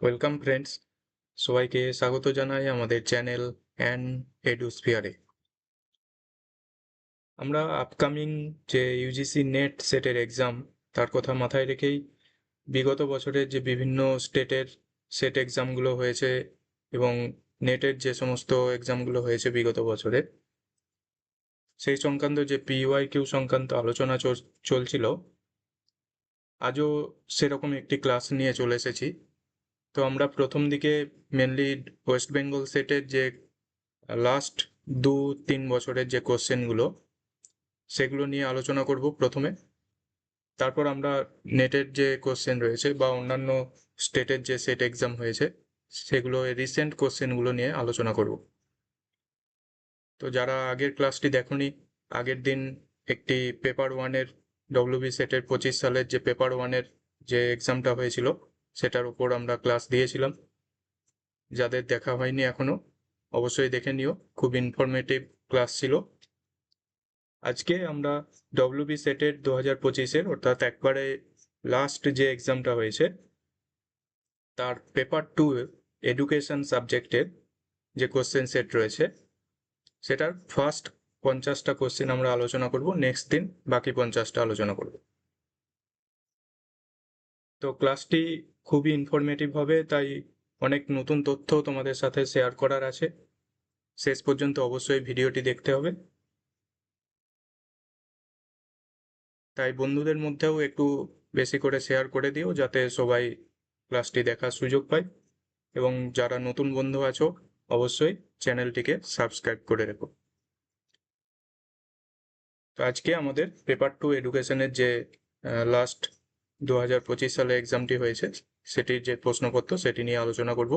Welcome friends, সবাইকে স্বাগত জানাই আমাদের চ্যানেল অ্যান্ড এডুস্ফিয়ারে। আমরা আপকামিং যে ইউজিসি নেট সেটের এক্সাম, তার কথা মাথায় রেখেই বিগত বছরের যে বিভিন্ন স্টেটের সেট এক্সামগুলো হয়েছে এবং নেটের যে সমস্ত এক্সামগুলো হয়েছে বিগত বছরে, সেই সংক্রান্ত যে PYQ সংক্রান্ত আলোচনা চলছিল, আজও সেরকম একটি ক্লাস নিয়ে চলে এসেছি। তো আমরা প্রথম দিকে মেনলি ওয়েস্ট বেঙ্গল সেটের যে লাস্ট 2-3 বছরের যে কোশ্চেনগুলো, সেগুলো নিয়ে আলোচনা করব প্রথমে। তারপর আমরা নেটের যে কোশ্চেন রয়েছে বা অন্যান্য স্টেটের যে সেট এক্সাম হয়েছে, সেগুলো রিসেন্ট কোশ্চেনগুলো নিয়ে আলোচনা করব। তো যারা আগের ক্লাসটি দেখোনি, আগের দিন একটি পেপার ওয়ানের ডব্লিউবি সেটের 25 সালের যে পেপার ওয়ানের যে এক্সামটা হয়েছিল, সেটার উপর আমরা ক্লাস দিয়েছিলাম। যাদের দেখা হয়নি এখনো, অবশ্যই দেখে নিও, খুব ইনফরমেটিভ ক্লাস ছিল। আজকে আমরা ডব্লিউবি সেটের 2025-এর, অর্থাৎ একবারে লাস্ট যে এক্সামটা হয়েছে, তার পেপার 2 এডুকেশন সাবজেক্টের যে কোশ্চেন সেট রয়েছে, সেটার ফার্স্ট 50টা কোশ্চেন আমরা আলোচনা করব। নেক্সট দিন বাকি 50টা আলোচনা করব। তো ক্লাসটি খুবই ইনফরমেটিভ হবে, তাই অনেক নতুন তথ্য তোমাদের সাথে শেয়ার করার আছে। শেষ পর্যন্ত অবশ্যই ভিডিওটি দেখতে হবে। তাই বন্ধুদের মধ্যেও একটু বেশি করে শেয়ার করে দিও, যাতে সবাই ক্লাসটি দেখার সুযোগ পায়। এবং যারা নতুন বন্ধু আছো, অবশ্যই চ্যানেলটিকে সাবস্ক্রাইব করে রেখো। তো আজকে আমাদের পেপার 2 এডুকেশনের যে লাস্ট 2025 সালে এক্সামটি হয়েছে, সেটির যে প্রশ্নপত্র, সেটি নিয়ে আলোচনা করব।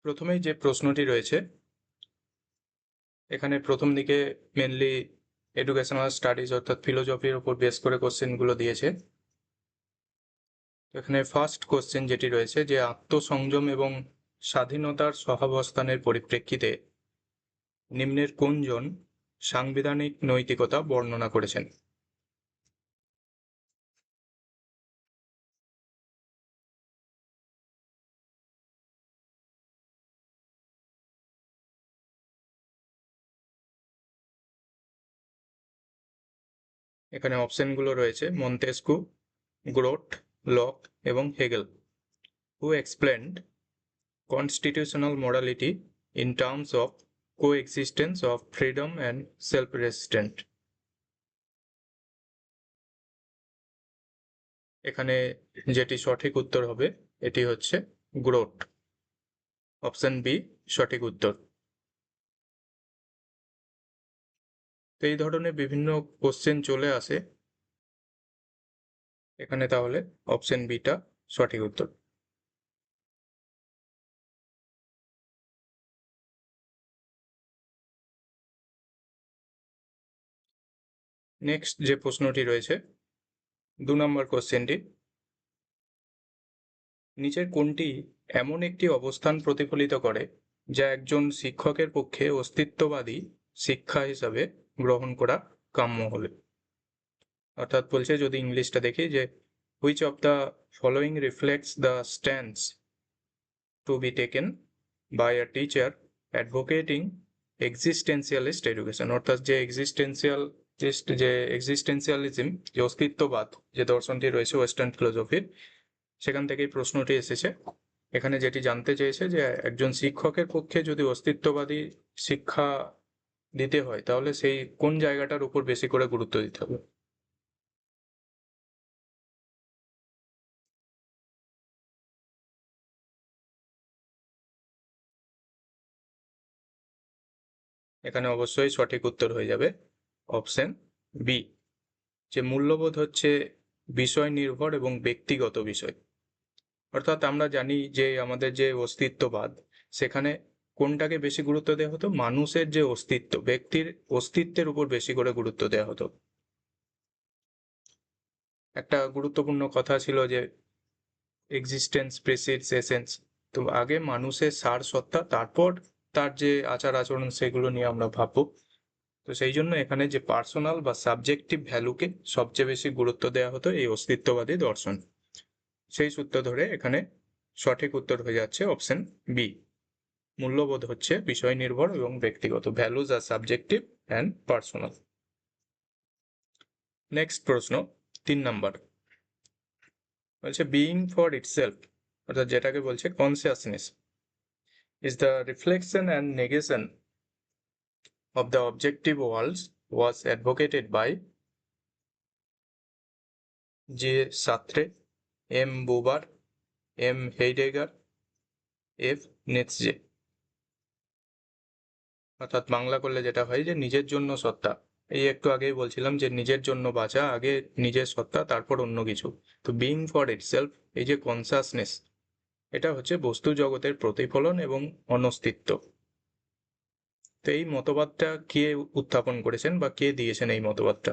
প্রথমেই যে প্রশ্নটি রয়েছে, এখানে প্রথম দিকে মেনলি এডুকেশনাল স্টাডিজ অর্থাৎ ফিলোসফির উপর বেস করে কোশ্চেনগুলো দিয়েছে। এখানে ফার্স্ট কোশ্চেন যেটি রয়েছে, যে আত্মসংযম এবং স্বাধীনতার সহাবস্থানের পরিপ্রেক্ষিতে নিম্নের কোনজন সাংবিধানিক নৈতিকতা বর্ণনা করেছেন? এখানে অপশনগুলো রয়েছে মন্তেস্কু, গ্রোট, লক এবং Hegel. Who explained constitutional morality in terms of coexistence of freedom and self-restraint? এখানে যেটি সঠিক উত্তর হবে, এটি হচ্ছে গ্রোট। অপশন বি সঠিক উত্তর। তো এই ধরনের বিভিন্ন কোশ্চেন চলে আসে, এখানে তাহলে অপশন বিটা সঠিক উত্তর। নেক্সট যে প্রশ্নটি রয়েছে, 2 নম্বর কোশ্চেনটি, নিচের কোনটি এমন একটি অবস্থান প্রতিফলিত করে যা একজন শিক্ষকের পক্ষে অস্তিত্ববাদী শিক্ষা হিসাবে গ্রহণ করা কাম্য হলে? অর্থাৎ বলছে, যদি ইংলিশটা দেখি, যে which of the following reflects the stance to be taken by a teacher advocating existentialist education? অর্থাৎ যে এক্সিস্টেন্সিয়ালিজম, যে অস্তিত্ববাদ যে দর্শনটি রয়েছে ওয়েস্টার্ন ফিলোসফির, সেখান থেকেই প্রশ্নটি এসেছে। এখানে যেটি জানতে চেয়েছে, যে একজন শিক্ষকের পক্ষে যদি অস্তিত্ববাদী শিক্ষা দিতে হয়, তাহলে সেই কোন জায়গাটার উপর বেশি করে গুরুত্ব দিতে হবে? এখানে অবশ্যই সঠিক উত্তর হয়ে যাবে অপশন বি, যে মূল্যবোধ হচ্ছে বিষয় নির্ভর এবং ব্যক্তিগত বিষয়। অর্থাৎ আমরা জানি যে আমাদের যে অস্তিত্ববাদ, সেখানে কোনটাকে বেশি গুরুত্ব দেওয়া হতো? মানুষের যে অস্তিত্ব, ব্যক্তির অস্তিত্বের উপর বেশি করে গুরুত্ব দেওয়া হতো। একটা গুরুত্বপূর্ণ কথা ছিল যে এক্সিস্টেন্স প্রিসিডস এসেন্স। তো আগে মানুষের সার সত্তা, তারপর তার যে আচার আচরণ, সেগুলো নিয়ে আমরা ভাববো। তো সেই জন্য এখানে যে পার্সোনাল বা সাবজেক্টিভ ভ্যালুকে সবচেয়ে বেশি গুরুত্ব দেওয়া হতো এই অস্তিত্ববাদী দর্শন। সেই সূত্র ধরে এখানে সঠিক উত্তর হয়ে যাচ্ছে অপশন বি। মূল্যবোধ হচ্ছে বিষয় নির্ভর এবং ব্যক্তিগত, ভ্যালুজ আর সাবজেক্টিভ অ্যান্ড পার্সোনাল। নেক্সট প্রশ্ন 3 নাম্বার বলছে বিইং ফর ইটসেলফ, অর্থাৎ যেটাকে বলছে consciousness, is the reflection and negation of the objective worlds was advocated by J. Sartre, M. Buber, M. Heidegger, F. Nietzsche। অর্থাৎ বাংলা করলে যেটা হয় যে নিজের জন্য সত্তা, এই একটু আগেই বলছিলাম যে নিজের জন্য বাঁচা, আগে নিজের সত্তা তারপর অন্য কিছু। তো বিইং ফর ইটসেলফ, এই যে কনসাসনেস, এটা হচ্ছে বস্তু জগতের প্রতিফলন এবং অনস্তিত্ব। তো এই মতবাদটা কে উত্থাপন করেছেন বা কে দিয়েছেন এই মতবাদটা?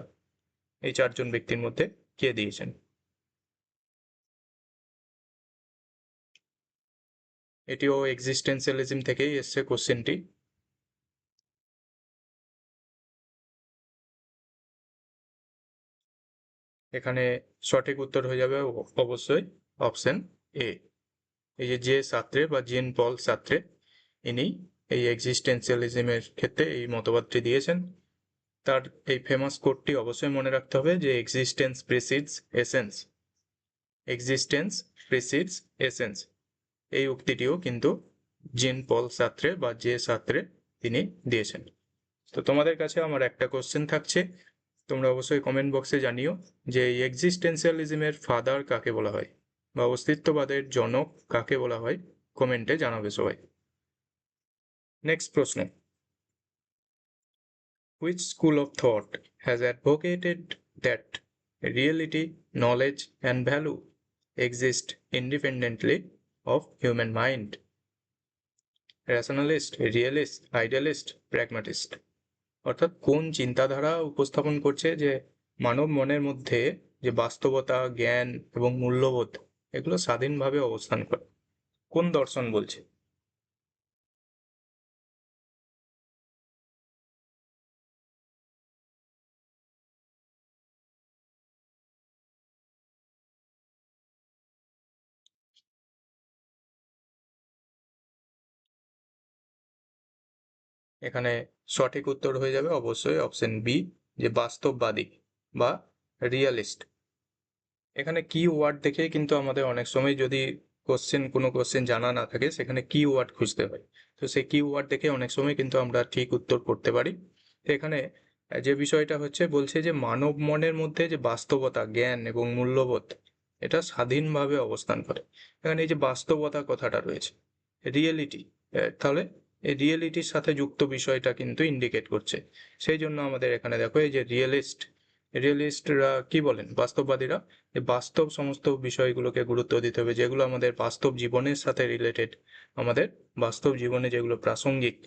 এই 4 জন ব্যক্তির মধ্যে কে দিয়েছেন? এটিও এক্সিস্টেন্সিয়ালিজম থেকেই এসছে কোশ্চেনটি। এখানে সঠিক উত্তর হয়ে যাবে অবশ্যই অপশন এ। এই যে সাত্রে বা জিন পল সাত্রে, ইনি এই এক্সিস্টেন্সিয়ালিজমের ক্ষেত্রে এই মতবাদটি দিয়েছেন। তার এই ফেমাস কোটটি অবশ্যই মনে রাখতে হবে যে existence precedes essence, existence precedes essence. এই উক্তিটিও কিন্তু জিন পল সাত্রে বা সাত্রে তিনি দিয়েছেন। তো তোমাদের কাছে আমার একটা কোশ্চেন থাকছে, তোমরা অবশ্যই কমেন্ট বক্সে জানিও যে এই এক্সিস্টেন্সিয়ালিজমের ফাদার কাকে বলা হয় বা অস্তিত্ববাদের জনক কাকে বলা হয়, কমেন্টে জানাবে সবাই। নেক্সট প্রশ্ন, which school of thought has advocated that reality, knowledge and value exist independently of human mind? Rationalist, realist, idealist, pragmatist. অর্থাৎ কোন চিন্তাধারা উপস্থাপন করছে যে মানব মনের মধ্যে যে বাস্তবতা, জ্ঞান এবং মূল্যবোধ এগুলো স্বাধীনভাবে অবস্থান করে, কোন দর্শন বলছে? এখানে সঠিক উত্তর হয়ে যাবে অবশ্যই অপশন বি, যে বাস্তববাদী বা রিয়ালিস্ট। এখানে কি ওয়ার্ড দেখে কিন্তু আমাদের অনেক সময় যদি কোনো কোশ্চেন জানা না থাকে সেখানে কি ওয়ার্ড খুঁজতে হয়, তো সেই কি ওয়ার্ড দেখে অনেক সময় কিন্তু আমরা ঠিক উত্তর করতে পারি। তো এখানে যে বিষয়টা হচ্ছে বলছে যে মানব মনের মধ্যে যে বাস্তবতা, জ্ঞান এবং মূল্যবোধ এটা স্বাধীনভাবে অবস্থান করে। এখানে এই যে বাস্তবতা কথাটা রয়েছে, রিয়েলিটি, তাহলে এই রিয়েলিটির সাথে যুক্ত বিষয়টা কিন্তু ইন্ডিকেট করছে। সেই জন্য আমাদের এখানে দেখো এই যে রিয়েলিস্টরা কি বলেন, বাস্তববাদীরা, যে বাস্তব সমস্ত বিষয়গুলোকে গুরুত্ব দিতে হবে, যেগুলো আমাদের বাস্তব জীবনের সাথে রিলেটেড, আমাদের বাস্তব জীবনে যেগুলো প্রাসঙ্গিক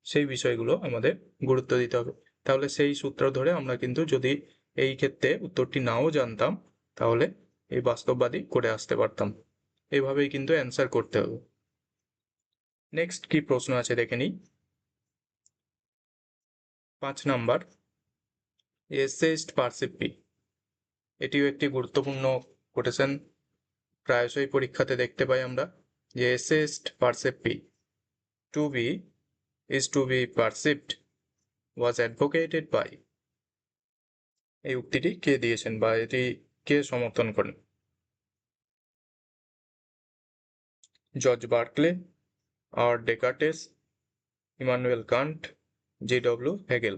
সেই বিষয়গুলো আমাদের গুরুত্ব দিতে হবে। তাহলে সেই সূত্র ধরে আমরা কিন্তু যদি এই ক্ষেত্রে উত্তরটি নাও জানতাম তাহলে এই বাস্তববাদী করে আসতে পারতাম। এইভাবেই কিন্তু অ্যান্সার করতে হবে। নেক্সট কি প্রশ্ন আছে দেখে নিই। 5 নাম্বার, এসেইস্ট পারসিপি, এটিও একটি গুরুত্বপূর্ণ কোটেশন, প্রায়শই পরীক্ষাতে দেখতে পাই আমরা যে এসেইস্ট পারসেপি, to be is to be perceived was advocated by, এই উক্তিটি কে দিয়েছেন বা এটি কে সমর্থন করেন? জর্জ বার্কলে, আর ডেকার্টেস, ইমানুয়েল কান্ট, জি.ডব্লিউ. হেগেল।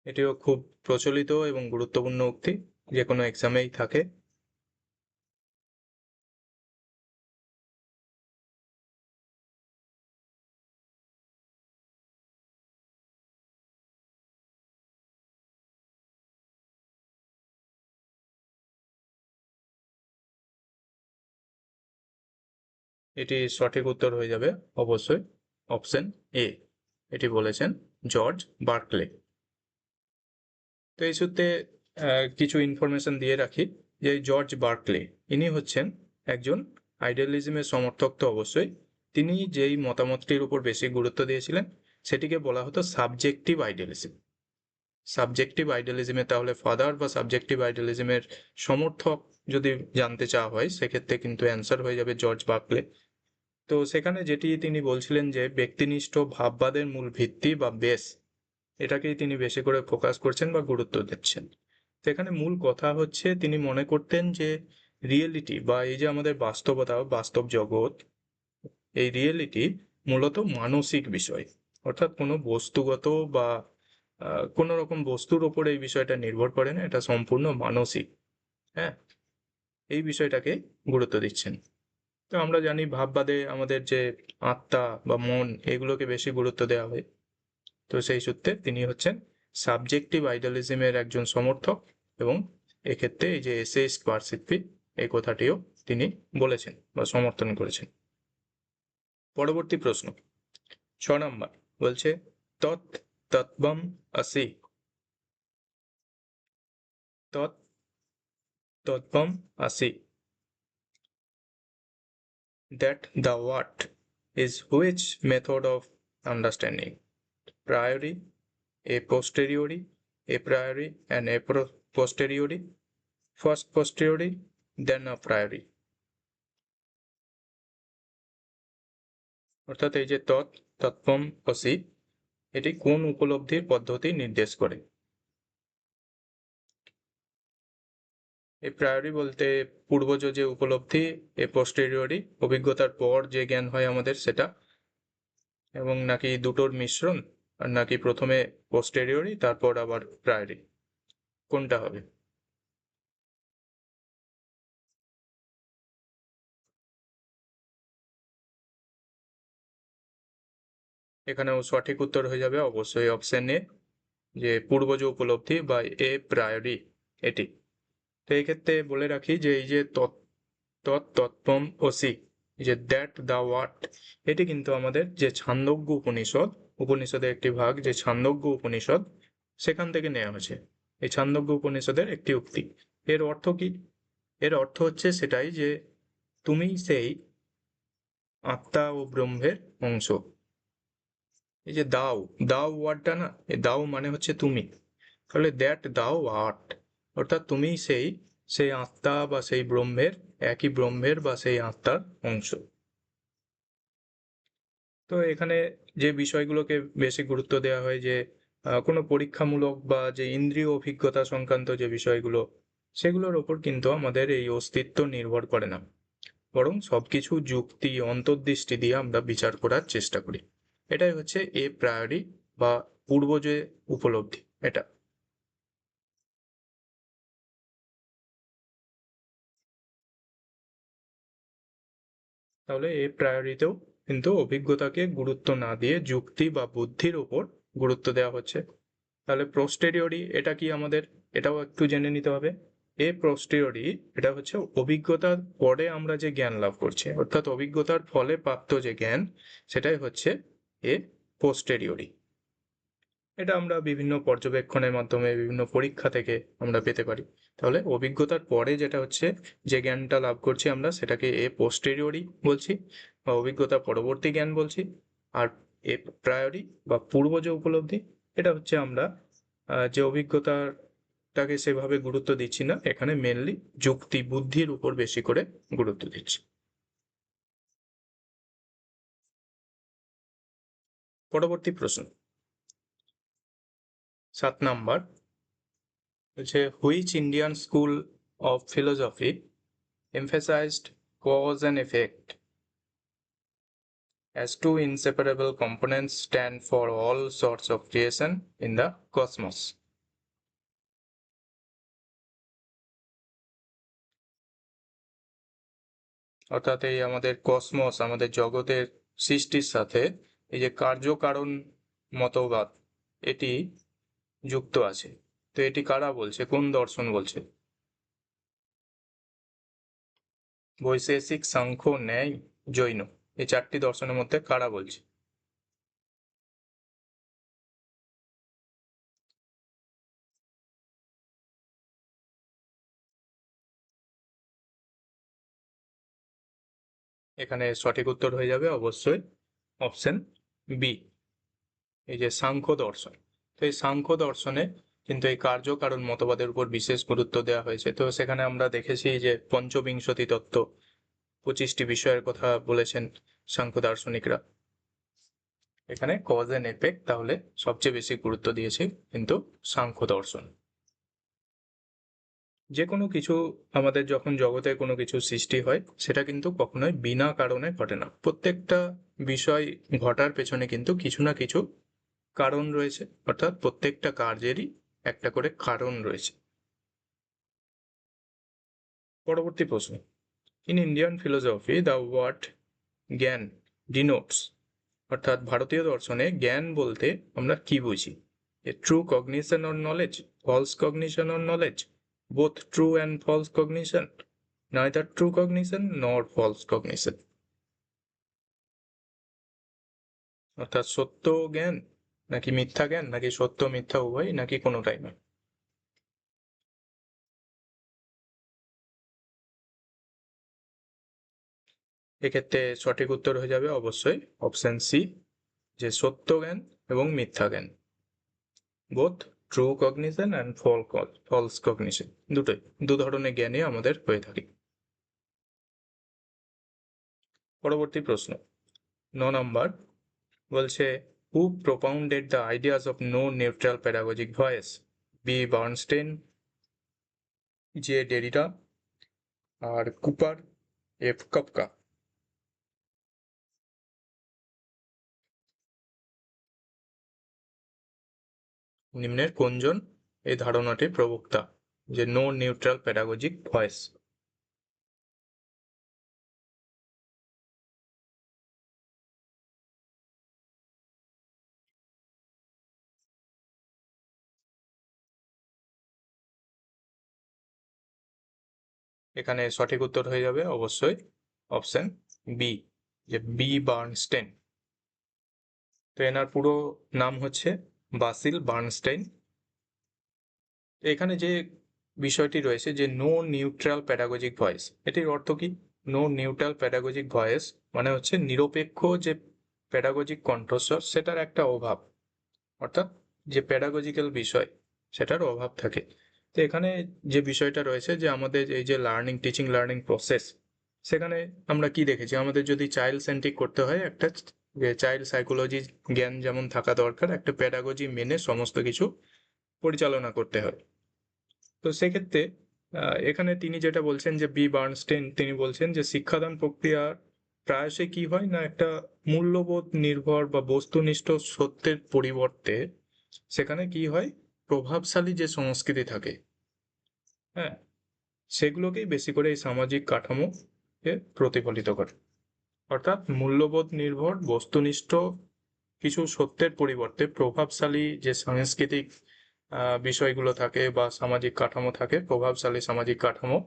এটিও খুব প্রচলিত এবং গুরুত্বপূর্ণ উক্তি, যে কোনো এক্সামেই থাকে। এটি সঠিক উত্তর হয়ে যাবে অবশ্যই অপশন এ, এটি বলেছেন জর্জ বার্কলে। তো এই সূত্রে কিছু ইনফরমেশন দিয়ে রাখি যে জর্জ বার্কলে ইনি হচ্ছেন একজন আইডিয়ালিজমের সমর্থক তো অবশ্যই, তিনি যেই মতামতটির উপর বেশি গুরুত্ব দিয়েছিলেন সেটিকে বলা হতো সাবজেক্টিভ আইডিয়ালিজম। সাবজেক্টিভ আইডিয়ালিজমে তাহলে ফাদার বা সাবজেক্টিভ আইডিয়ালিজমের সমর্থক যদি জানতে চাওয়া হয়, সেক্ষেত্রে কিন্তু অ্যান্সার হয়ে যাবে জর্জ বার্কলে। তো সেখানে যেটি তিনি বলছিলেন যে ব্যক্তিনিষ্ঠ ভাববাদের মূল ভিত্তি বা বেস, এটাকেই তিনি বেশি করে ফোকাস করছেন বা গুরুত্ব দিচ্ছেন। সেখানে মূল কথা হচ্ছে তিনি মনে করতেন যে রিয়েলিটি বা এই যে আমাদের বাস্তবতা, বাস্তব জগৎ, এই রিয়েলিটি মূলত মানসিক বিষয়, অর্থাৎ কোনো বস্তুগত বা কোনো রকম বস্তুর ওপর এই বিষয়টা নির্ভর করে না, এটা সম্পূর্ণ মানসিক। হ্যাঁ, এই বিষয়টাকে গুরুত্ব দিচ্ছেন। তো আমরা জানি ভাববাদে আমাদের যে আত্মা বা মন, এগুলোকে বেশি গুরুত্ব দেওয়া হয়। তো সেই সূত্রে তিনি হচ্ছেন সাবজেক্টিভ আইডিয়ালিজমের একজন সমর্থক, এবং এক্ষেত্রে এই যে এসেইস্ট পারসিপি, এই কথাটিও তিনি বলেছেন বা সমর্থন করেছেন। পরবর্তী প্রশ্ন 6 নম্বর বলছে তৎ তত্ত্বম আসি। তৎ তত্ত্বম আসি, that the what is which method of understanding, priori, a posteriori, a priori, and a posteriori, first posteriori, then a priori। অর্থাৎ এই যে তত্ত্বম অসি, এটি কোন উপলব্ধির পদ্ধতি নির্দেশ করে? এ প্রায়োরি বলতে পূর্বজ যে উপলব্ধি, এ পোস্টেরিয়রি অভিজ্ঞতার পর যে জ্ঞান হয় আমাদের সেটা, এবং নাকি দুটোর মিশ্রণ, আর নাকি প্রথমে পোস্টেরিয়রি তারপর আবার প্রায়োরি, কোনটা হবে? এখানেও সঠিক উত্তর হয়ে যাবে অবশ্যই অপশন এ, যে পূর্বজ উপলব্ধি বা এ প্রায়োরি, এটি। তো এই ক্ষেত্রে বলে রাখি যে এই যে তত্ত্বম অসি, যে দ্যাট দ্য হোয়াট, এটি কিন্তু আমাদের যে ছান্দোগ্য উপনিষদ, উপনিষদের একটি ভাগ যে ছান্দোগ্য উপনিষদ, সেখান থেকে নেওয়া হয়েছে। এই ছান্দোগ্য উপনিষদের একটি উক্তি। এর অর্থ কি? এর অর্থ হচ্ছে সেটাই যে তুমি সেই আত্মা ও ব্রহ্মের অংশ। এই যে দাও, দাও ওয়ার্ডটা না, এই দাও মানে হচ্ছে তুমি, তাহলে দ্যাট দাও আর্ট, অর্থাৎ তুমি সেই আত্মা বা সেই ব্রহ্মের, একই ব্রহ্মের বা সেই আত্মার অংশ। তো এখানে যে বিষয়গুলোকে বেশি গুরুত্ব দেওয়া হয়, যে কোনো পরীক্ষামূলক বা যে ইন্দ্রিয় অভিজ্ঞতা সংক্রান্ত যে বিষয়গুলো, সেগুলোর ওপর কিন্তু আমাদের এই অস্তিত্ব নির্ভর করে না, বরং সবকিছু যুক্তি, অন্তর্দৃষ্টি দিয়ে আমরা বিচার করার চেষ্টা করি। এটাই হচ্ছে এ প্রায়োরি বা পূর্ব যে উপলব্ধি, এটা। তাহলে এ প্রায়োরিতেও কিন্তু অভিজ্ঞতাকে গুরুত্ব না দিয়ে যুক্তি বা বুদ্ধির ওপর গুরুত্ব দেওয়া হচ্ছে। তাহলে পোস্টেরিয়রি এটা কি আমাদের, এটাও একটু জেনে নিতে হবে। এ পোস্টেরিয়রি এটা হচ্ছে অভিজ্ঞতার পরে আমরা যে জ্ঞান লাভ করছি, অর্থাৎ অভিজ্ঞতার ফলে প্রাপ্ত যে জ্ঞান, সেটাই হচ্ছে এ পোস্টেরিয়রি। এটা আমরা বিভিন্ন পর্যবেক্ষণের মাধ্যমে, বিভিন্ন পরীক্ষা থেকে আমরা পেতে পারি। তাহলে অভিজ্ঞতার পরে যেটা হচ্ছে, যে জ্ঞানটা লাভ করছি আমরা, সেটাকে এ পোস্টেরিয়রি বলছি বা অভিজ্ঞতা পরবর্তী জ্ঞান বলছি। আর এ প্রায়োরি বা পূর্ব যে উপলব্ধি, এটা হচ্ছে আমরা যে অভিজ্ঞতাটাকে সেভাবে গুরুত্ব দিচ্ছি না, এখানে মেনলি যুক্তি বুদ্ধির উপর বেশি করে গুরুত্ব দিচ্ছি। পরবর্তী প্রশ্ন 7 নাম্বার হচ্ছে which Indian school of philosophy emphasized cause and effect as two inseparable components stand for all sorts of creation in the cosmos। অর্থাৎ এই আমাদের কসমস, আমাদের জগতের সৃষ্টির সাথে এই যে কার্যকারণ মতবাদ, এটি যুক্ত আছে। তো এটি কারা বলছে, কোন দর্শন বলছে? বৈশেষিক, সাংখ্য, ন্যায়, জৈন, এই 4টি দর্শনের মধ্যে কারা বলছে? এখানে সঠিক উত্তর হয়ে যাবে অবশ্যই অপশন বি। এই যে সাংখ্য দর্শন। তো এই সাংখ্য দর্শনে কিন্তু এই কার্য কারণ মতবাদের উপর বিশেষ গুরুত্ব দেওয়া হয়েছে। তো সেখানে আমরা দেখেছি যে পঞ্চবিংশতি তত্ত্ব, 25টি বিষয়ের কথা বলেছেন সাংখ্য দার্শনিকরা। এখানে কজ এন্ড এফেক্ট তাহলে সবচেয়ে বেশি গুরুত্ব দিয়েছে কিন্তু সাংখ্য দর্শন। যে কোনো কিছু, আমাদের যখন জগতে কোনো কিছু সৃষ্টি হয় সেটা কিন্তু কখনোই বিনা কারণে ঘটে না। প্রত্যেকটা বিষয় ঘটার পেছনে কিন্তু কিছু না কিছু কারণ রয়েছে, অর্থাৎ প্রত্যেকটা কার্যেরই একটা করে কারণ রয়েছে। পরবর্তী প্রশ্ন, in Indian philosophy the word jnana denotes, অর্থাৎ ভারতীয় দর্শনে জ্ঞান বলতে আমরা কি বুঝি? A true cognition or knowledge, false cognition or knowledge, both true and false cognition, neither true cognition nor false cognition, অর্থাৎ সত্য জ্ঞান নাকি মিথ্যা জ্ঞান, নাকি সত্য মিথ্যা উভয়, নাকি কোনোটাই নয়। এক্ষেত্রে সঠিক উত্তর হয়ে যাবে অবশ্যই অপশন সি, যে সত্য জ্ঞান এবং মিথ্যা জ্ঞান, both true cognition and false cognition, দুটোই, দু ধরনের জ্ঞানই আমাদের হয়ে থাকে। পরবর্তী প্রশ্ন 9 নম্বর বলছে, who propounded the ideas of no neutral pedagogic voice? B Bernstein, J Derrida, R Cooper, F Kafka. নিম্নের কোনজন এই ধারণাটির প্রবক্তা, যে নো নিউট্রাল প্যাডাগজিক ভয়েস? এখানে সঠিক উত্তর হয়ে যাবে অবশ্যই অপশন বি, যে বি বার্নস্টেইন। তো এনার পুরো নাম হচ্ছে বাসিল বার্নস্টেইন। এখানে যে বিষয়টি রয়েছে যে নো নিউট্রাল প্যাডাগজিক ভয়েস, এটির অর্থ কি? নো নিউট্রাল প্যাডাগজিক ভয়েস মানে হচ্ছে নিরপেক্ষ যে প্যাডাগজিক কণ্ঠস্বর সেটার একটা অভাব, অর্থাৎ যে প্যাডাগজিক্যাল বিষয় সেটার অভাব থাকে। তো এখানে যে বিষয়টা রয়েছে যে আমাদের এই যে টিচিং লার্নিং প্রসেস, সেখানে আমরা কি দেখেছি, আমাদের যদি চাইল্ড সেন্ট্রিক করতে হয়, একটা যে চাইল্ড সাইকোলজি জ্ঞান যেমন থাকা দরকার, একটা প্যাডাগজি মেনে সমস্ত কিছু পরিচালনা করতে হয়। তো সেক্ষেত্রে এখানে তিনি যেটা বলছেন, যে বি বার্নস্টেইন তিনি বলছেন যে শিক্ষাদান প্রক্রিয়া প্রায়শই কি হয় না, একটা মূল্যবোধ নির্ভর বা বস্তুনিষ্ঠ সত্যের পরিবর্তে সেখানে কি হয়, প্রভাবশালী যে সংস্কৃতি থাকে, হ্যাঁ, সেগুলোকেই বেশি করে এই সামাজিক কাঠামো প্রতিফলিত করে। অর্থাৎ মূল্যবোধ নির্ভর বস্তুনিষ্ঠ কিছু সত্যের পরিবর্তে প্রভাবশালী যে সাংস্কৃতিক বিষয়গুলো থাকে বা সামাজিক কাঠামো থাকে, প্রভাবশালী সামাজিক কাঠামো,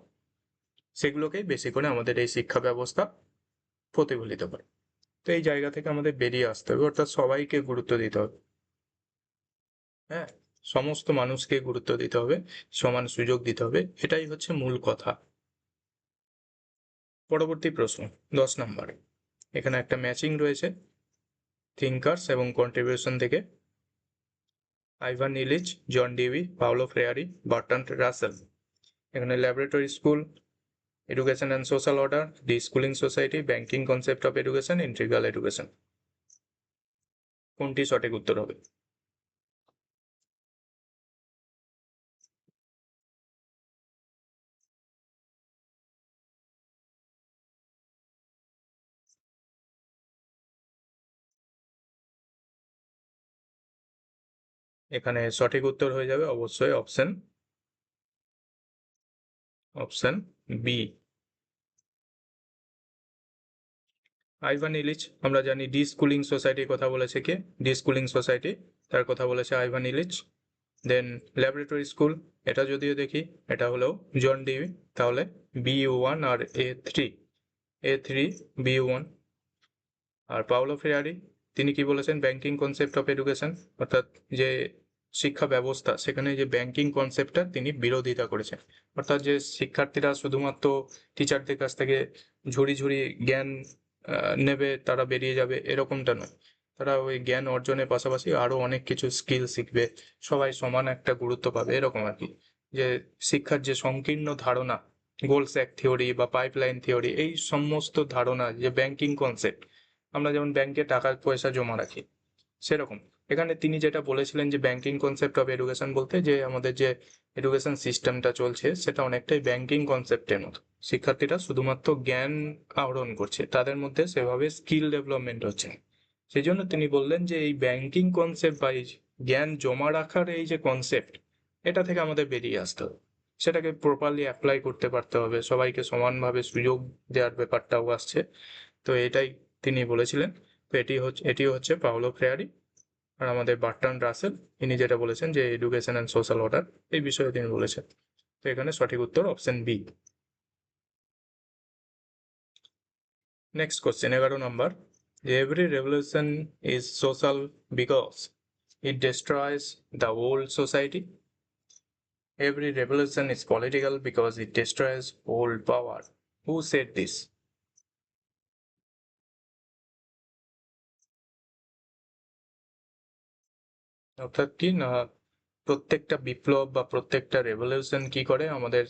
সেগুলোকেই বেশি করে আমাদের এই শিক্ষা ব্যবস্থা প্রতিফলিত করে। তো এই জায়গা থেকে আমাদের বেরিয়ে আসতে হবে, অর্থাৎ সবাইকে গুরুত্ব দিতে হবে, হ্যাঁ, সমস্ত মানুষকে গুরুত্ব দিতে হবে, সমান সুযোগ দিতে হবে, এটাই হচ্ছে মূল কথা। পরবর্তী প্রশ্ন 10 নম্বর, এখানে একটা ম্যাচিং রয়েছে থিঙ্কার্স এবং কন্ট্রিবিউশন থেকে, Ivan Illich, John Dewey, Paulo Freire, Bertrand Russell. এখানে laboratory school, education and social order, the schooling society, banking concept of education, integral education, কোনটি সঠিক উত্তর হবে? এখানে সঠিক উত্তর হয়ে যাবে অবশ্যই অপশন বি, আইভান ইলিচ। আমরা জানি ডি স্কুলিং সোসাইটির কথা বলেছে কে? ডি স্কুলিং সোসাইটি, তার কথা বলেছে আইভান ইলিচ। দেন ল্যাবরেটরি স্কুল, এটা যদিও দেখি এটা হলো জন ডিউই, তাহলে বি1 আর এ3 বি1। আর পাওলো ফ্রেয়ারি, তিনি কি বলেছেন? ব্যাংকিং কনসেপ্ট অফ এডুকেশন, অর্থাৎ যে শিক্ষা ব্যবস্থা সেখানে যে ব্যাংকিং কনসেপ্টটা তিনি বিরোধিতা করেছেন, অর্থাৎ যে শিক্ষার্থীরা শুধুমাত্র টিচারদের কাছ থেকে ঝুড়ি ঝুড়ি জ্ঞান নেবে, তারা বেরিয়ে যাবে, এরকমটা নয়। তারা ওই জ্ঞান অর্জনের পাশাপাশি আরো অনেক কিছু স্কিল শিখবে, সবাই সমান একটা গুরুত্ব পাবে, এরকম আর কি। যে শিক্ষার যে সংকীর্ণ ধারণা, গোল স্ট্যাক থিওরি বা পাইপলাইন থিওরি, এই সমস্ত ধারণা, যে ব্যাংকিং কনসেপ্ট, আমরা যেমন ব্যাংকে টাকা পয়সা জমা রাখি, সেরকম এখানে তিনি যেটা বলেছিলেন যে ব্যাংকিং কনসেপ্ট অফ এডুকেশন বলতে, যে আমাদের যে এডুকেশন সিস্টেমটা চলছে সেটা অনেকটাই ব্যাংকিং কনসেপ্টের মতো। শিক্ষার্থীরা শুধুমাত্র জ্ঞান আহরণ করছে, তাদের মধ্যে সেভাবে স্কিল ডেভেলপমেন্ট হচ্ছে না। সেই জন্য তিনি বললেন যে এই ব্যাংকিং কনসেপ্ট বা এই জ্ঞান জমা রাখার এই যে কনসেপ্ট, এটা থেকে আমাদের বেরিয়ে আসতে হবে, সেটাকে প্রপারলি অ্যাপ্লাই করতে পারতে হবে, সবাইকে সমানভাবে সুযোগ দেওয়ার ব্যাপারটাও আসছে। তো এটাই তিনি বলেছিলেন। তো এটিও হচ্ছে পাওলো ফ্রেয়ারি। আর আমাদের বার্ট্রান্ড রাসেল, ইনি যেটা বলেছেন যে এডুকেশন অ্যান্ড সোশ্যাল অর্ডার, এই বিষয়ে তিনি বলেছেন। তো এখানে সঠিক উত্তর অপশন বি। নেক্সট কোশ্চেন 11 নম্বর, যে every revolution is social because it destroys the old society. Every revolution is political because it destroys old power. Who said this? অর্থাৎ কি না, প্রত্যেকটা বিপ্লব বা প্রত্যেকটা রেভলিউশন কি করে, আমাদের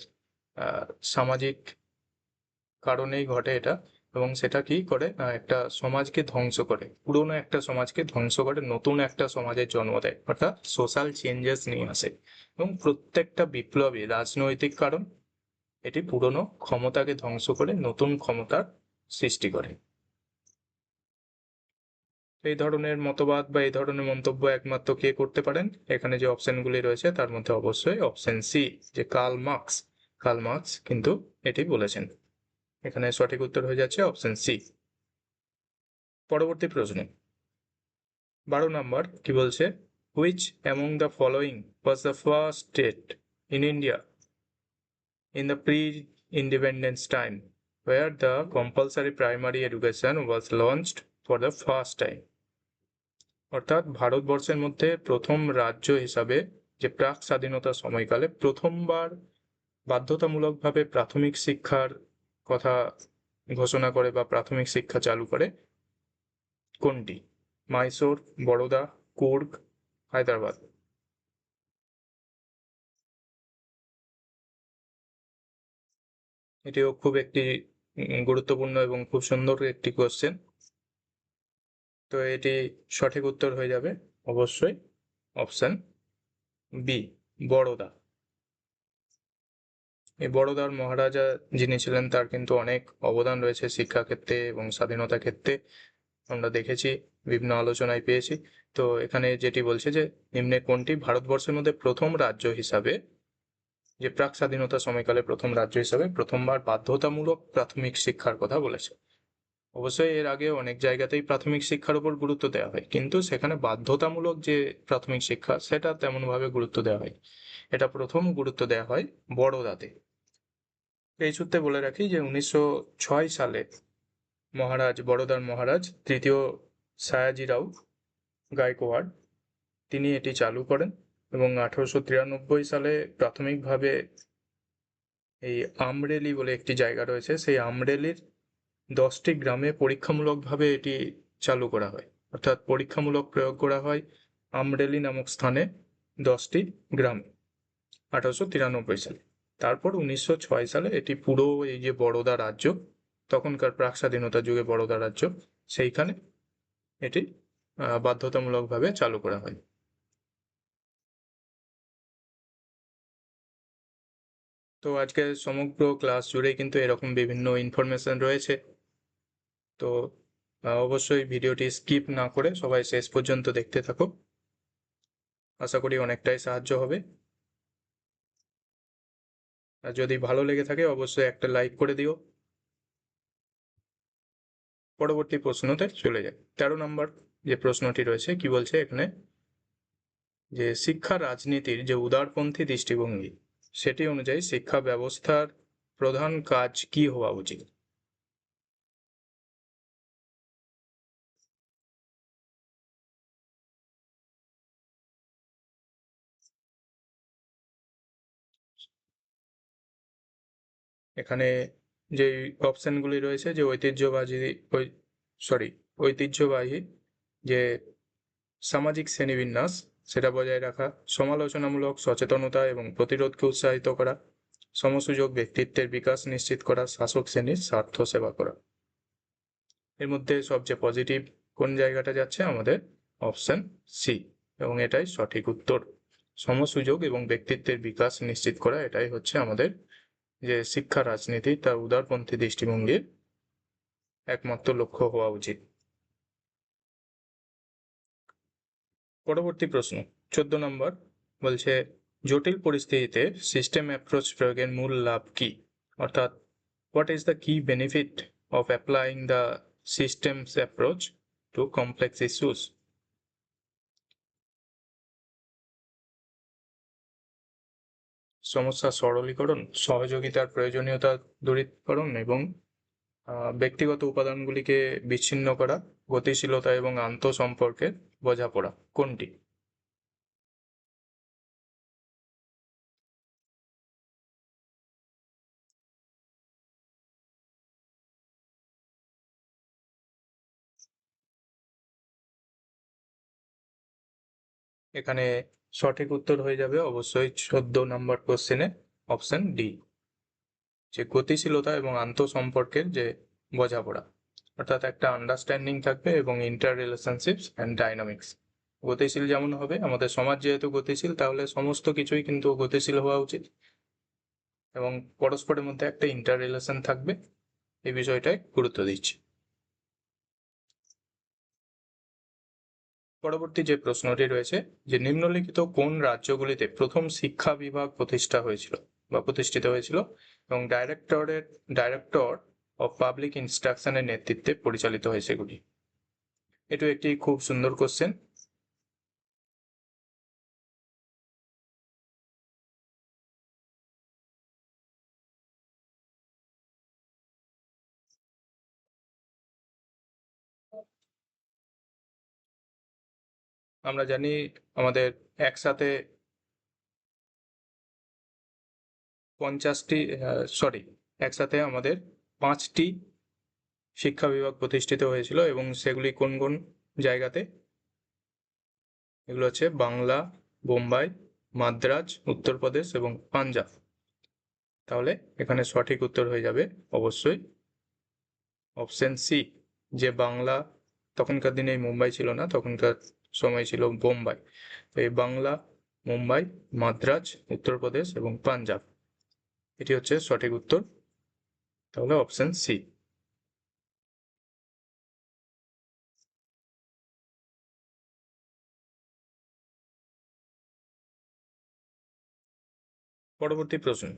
সামাজিক কারণেই ঘটে এটা। এবং সেটা কি করে না, একটা সমাজকে ধ্বংস করে, পুরোনো একটা সমাজকে ধ্বংস করে নতুন একটা সমাজের জন্ম দেয়, অর্থাৎ সোশ্যাল চেঞ্জেস নিয়ে আসে। এবং প্রত্যেকটা বিপ্লবী রাজনৈতিক কারণ, এটি পুরোনো ক্ষমতাকে ধ্বংস করে নতুন ক্ষমতার সৃষ্টি করে। এই ধরনের মতবাদ বা এই ধরনের মন্তব্য একমাত্র কে করতে পারেন, এখানে যে অপশনগুলি রয়েছে তার মধ্যে অবশ্যই অপশন সি, যে কার্ল মার্কস কিন্তু এটি বলেছেন। এখানে সঠিক উত্তর হয়ে যাচ্ছে অপশন সি। পরবর্তী প্রশ্ন 12 নম্বর কি বলছে, which among the following was the first state in India in the pre independence time where the compulsory primary education was launched for the first time. অর্থাৎ ভারতবর্ষের মধ্যে প্রথম রাজ্য হিসাবে যে প্রাক স্বাধীনতা সময়কালে প্রথমবার বাধ্যতামূলকভাবে প্রাথমিক শিক্ষার কথা ঘোষণা করে বা প্রাথমিক শিক্ষা চালু করে কোনটি? মাইসোর, বরোদা, কুর্গ, হায়দ্রাবাদ। এটিও খুব একটি গুরুত্বপূর্ণ এবং খুব সুন্দর একটি কোশ্চেন। তো এটি সঠিক উত্তর হয়ে যাবে অবশ্যই অপশন বি, বরোদা। এই বরোদার মহারাজা যিনি ছিলেন তার কিন্তু অনেক অবদান রয়েছে শিক্ষাক্ষেত্রে এবং স্বাধীনতা ক্ষেত্রে, আমরা দেখেছি, বিভিন্ন আলোচনায় পেয়েছি। তো এখানে যেটি বলছে যে নিম্নে কোনটি ভারতবর্ষের মধ্যে প্রথম রাজ্য হিসাবে, যে প্রাক স্বাধীনতা সময়কালে প্রথম রাজ্য হিসাবে প্রথমবার বাধ্যতামূলক প্রাথমিক শিক্ষার কথা বলেছে। অবশ্যই এর আগে অনেক জায়গাতেই প্রাথমিক শিক্ষার উপর গুরুত্ব দেওয়া হয়, কিন্তু সেখানে বাধ্যতামূলক যে প্রাথমিক শিক্ষা সেটা তেমনভাবে গুরুত্ব দেওয়া হয়, এটা প্রথম গুরুত্ব দেওয়া হয় বড়দাতে। এই সূত্রে বলে রাখি যে 1906 সালে বরোদার মহারাজ তৃতীয় সায়াজিরাও গায়কোয়াড়, তিনি এটি চালু করেন। এবং 1893 সালে প্রাথমিকভাবে এই আমরেলি বলে একটি জায়গা রয়েছে, সেই আমরেলির 10টি গ্রামে পরীক্ষামূলকভাবে এটি চালু করা হয়, অর্থাৎ পরীক্ষামূলক প্রয়োগ করা হয় আমরেলি নামক স্থানে 10টি গ্রামে 1893 সালে। তারপর 1906 সালে এটি পুরো এই যে বরোদা রাজ্য, তখনকার প্রাক স্বাধীনতা যুগে বরোদা রাজ্য, সেইখানে এটি বাধ্যতামূলকভাবে চালু করা হয়। তো আজকে সমগ্র ক্লাস জুড়েই কিন্তু এরকম বিভিন্ন ইনফরমেশন রয়েছে। তো অবশ্যই ভিডিওটি স্কিপ না করে সবাই শেষ পর্যন্ত দেখতে থাকো, আশা করি অনেকটাই সাহায্য হবে। আর যদি ভালো লেগে থাকে অবশ্যই একটা লাইক করে দিও। পরবর্তী প্রশ্নতে চলে যাই। 13 নম্বর যে প্রশ্নটি রয়েছে কি বলছে এখানে, যে শিক্ষা রাজনীতির যে উদারপন্থী দৃষ্টিভঙ্গি, সেটি অনুযায়ী শিক্ষা ব্যবস্থার প্রধান কাজ কি হওয়া উচিত? এখানে যে অপশনগুলি রয়েছে, যে ঐতিহ্যবাহী, যে সামাজিক শ্রেণীবিন্যাস সেটা বজায় রাখা, সমালোচনামূলক সচেতনতা এবং প্রতিরোধকে উৎসাহিত করা, সমসুযোগ ব্যক্তিত্বের বিকাশ নিশ্চিত করা, শাসক শ্রেণীর স্বার্থ সেবা করা। এর মধ্যে সবচেয়ে পজিটিভ কোন জায়গাটা যাচ্ছে? আমাদের অপশন সি, এবং এটাই সঠিক উত্তর। সমসুযোগ এবং ব্যক্তিত্বের বিকাশ নিশ্চিত করা, এটাই হচ্ছে আমাদের যে শিক্ষা রাজনীতি তার উদারপন্থী দৃষ্টিভঙ্গির একমাত্র লক্ষ্য হওয়া উচিত। পরবর্তী প্রশ্ন 14 নম্বর বলছে, জটিল পরিস্থিতিতে সিস্টেম অ্যাপ্রোচ প্রয়োগের মূল লাভ কি? অর্থাৎ what is the key benefit of applying the systems approach to complex issues? সমস্যা সরলীকরণ, সহযোগিতার প্রয়োজনীয়তা দূরীকরণ এবং ব্যক্তিগত উপাদানগুলিকে বিচ্ছিন্ন করা, গতিশীলতা এবং আন্তঃসম্পর্কের বোঝাপড়া, কোনটি? এখানে সঠিক উত্তর হয়ে যাবে অবশ্যই 14 নম্বর কোশ্চেনে অপশন ডি, যে গতিশীলতা এবং আন্তঃসম্পর্কের যে বোঝাপড়া, অর্থাৎ একটা আন্ডারস্ট্যান্ডিং থাকবে এবং ইন্টার রিলেশনশিপস অ্যান্ড ডাইনামিক্স। গতিশীল যেমন হবে, আমাদের সমাজ যেহেতু গতিশীল, তাহলে সমস্ত কিছুই কিন্তু গতিশীল হওয়া উচিত এবং পরস্পরের মধ্যে একটা ইন্টার রিলেশন থাকবে, এই বিষয়টায় গুরুত্ব দিচ্ছি। পরবর্তী যে প্রশ্নটি রয়েছে, যে নিম্নলিখিত কোন রাজ্যগুলিতে প্রথম শিক্ষা বিভাগ প্রতিষ্ঠিত হয়েছিল এবং ডাইরেক্টর অফ পাবলিক ইনস্ট্রাকশনের নেতৃত্বে পরিচালিত হয় সেগুলি? এটা একটি খুব সুন্দর কোশ্চেন। আমরা জানি আমাদের একসাথে 5টি শিক্ষা বিভাগ প্রতিষ্ঠিত হয়েছিল, এবং সেগুলি কোন কোন জায়গাতে? এগুলো হচ্ছে বাংলা, বোম্বাই, মাদ্রাজ, উত্তরপ্রদেশ এবং পাঞ্জাব। তাহলে এখানে সঠিক উত্তর হয়ে যাবে অবশ্যই অপশন সি, যে বাংলা, তখনকার দিনে মুম্বাই ছিল না, তখনকার সময় ছিল বোম্বাই। তো এই বাংলা, মুম্বাই, মাদ্রাজ, উত্তরপ্রদেশ এবং পাঞ্জাব, এটি হচ্ছে সঠিক উত্তর। তাহলে অপশন সি। পরবর্তী প্রশ্ন,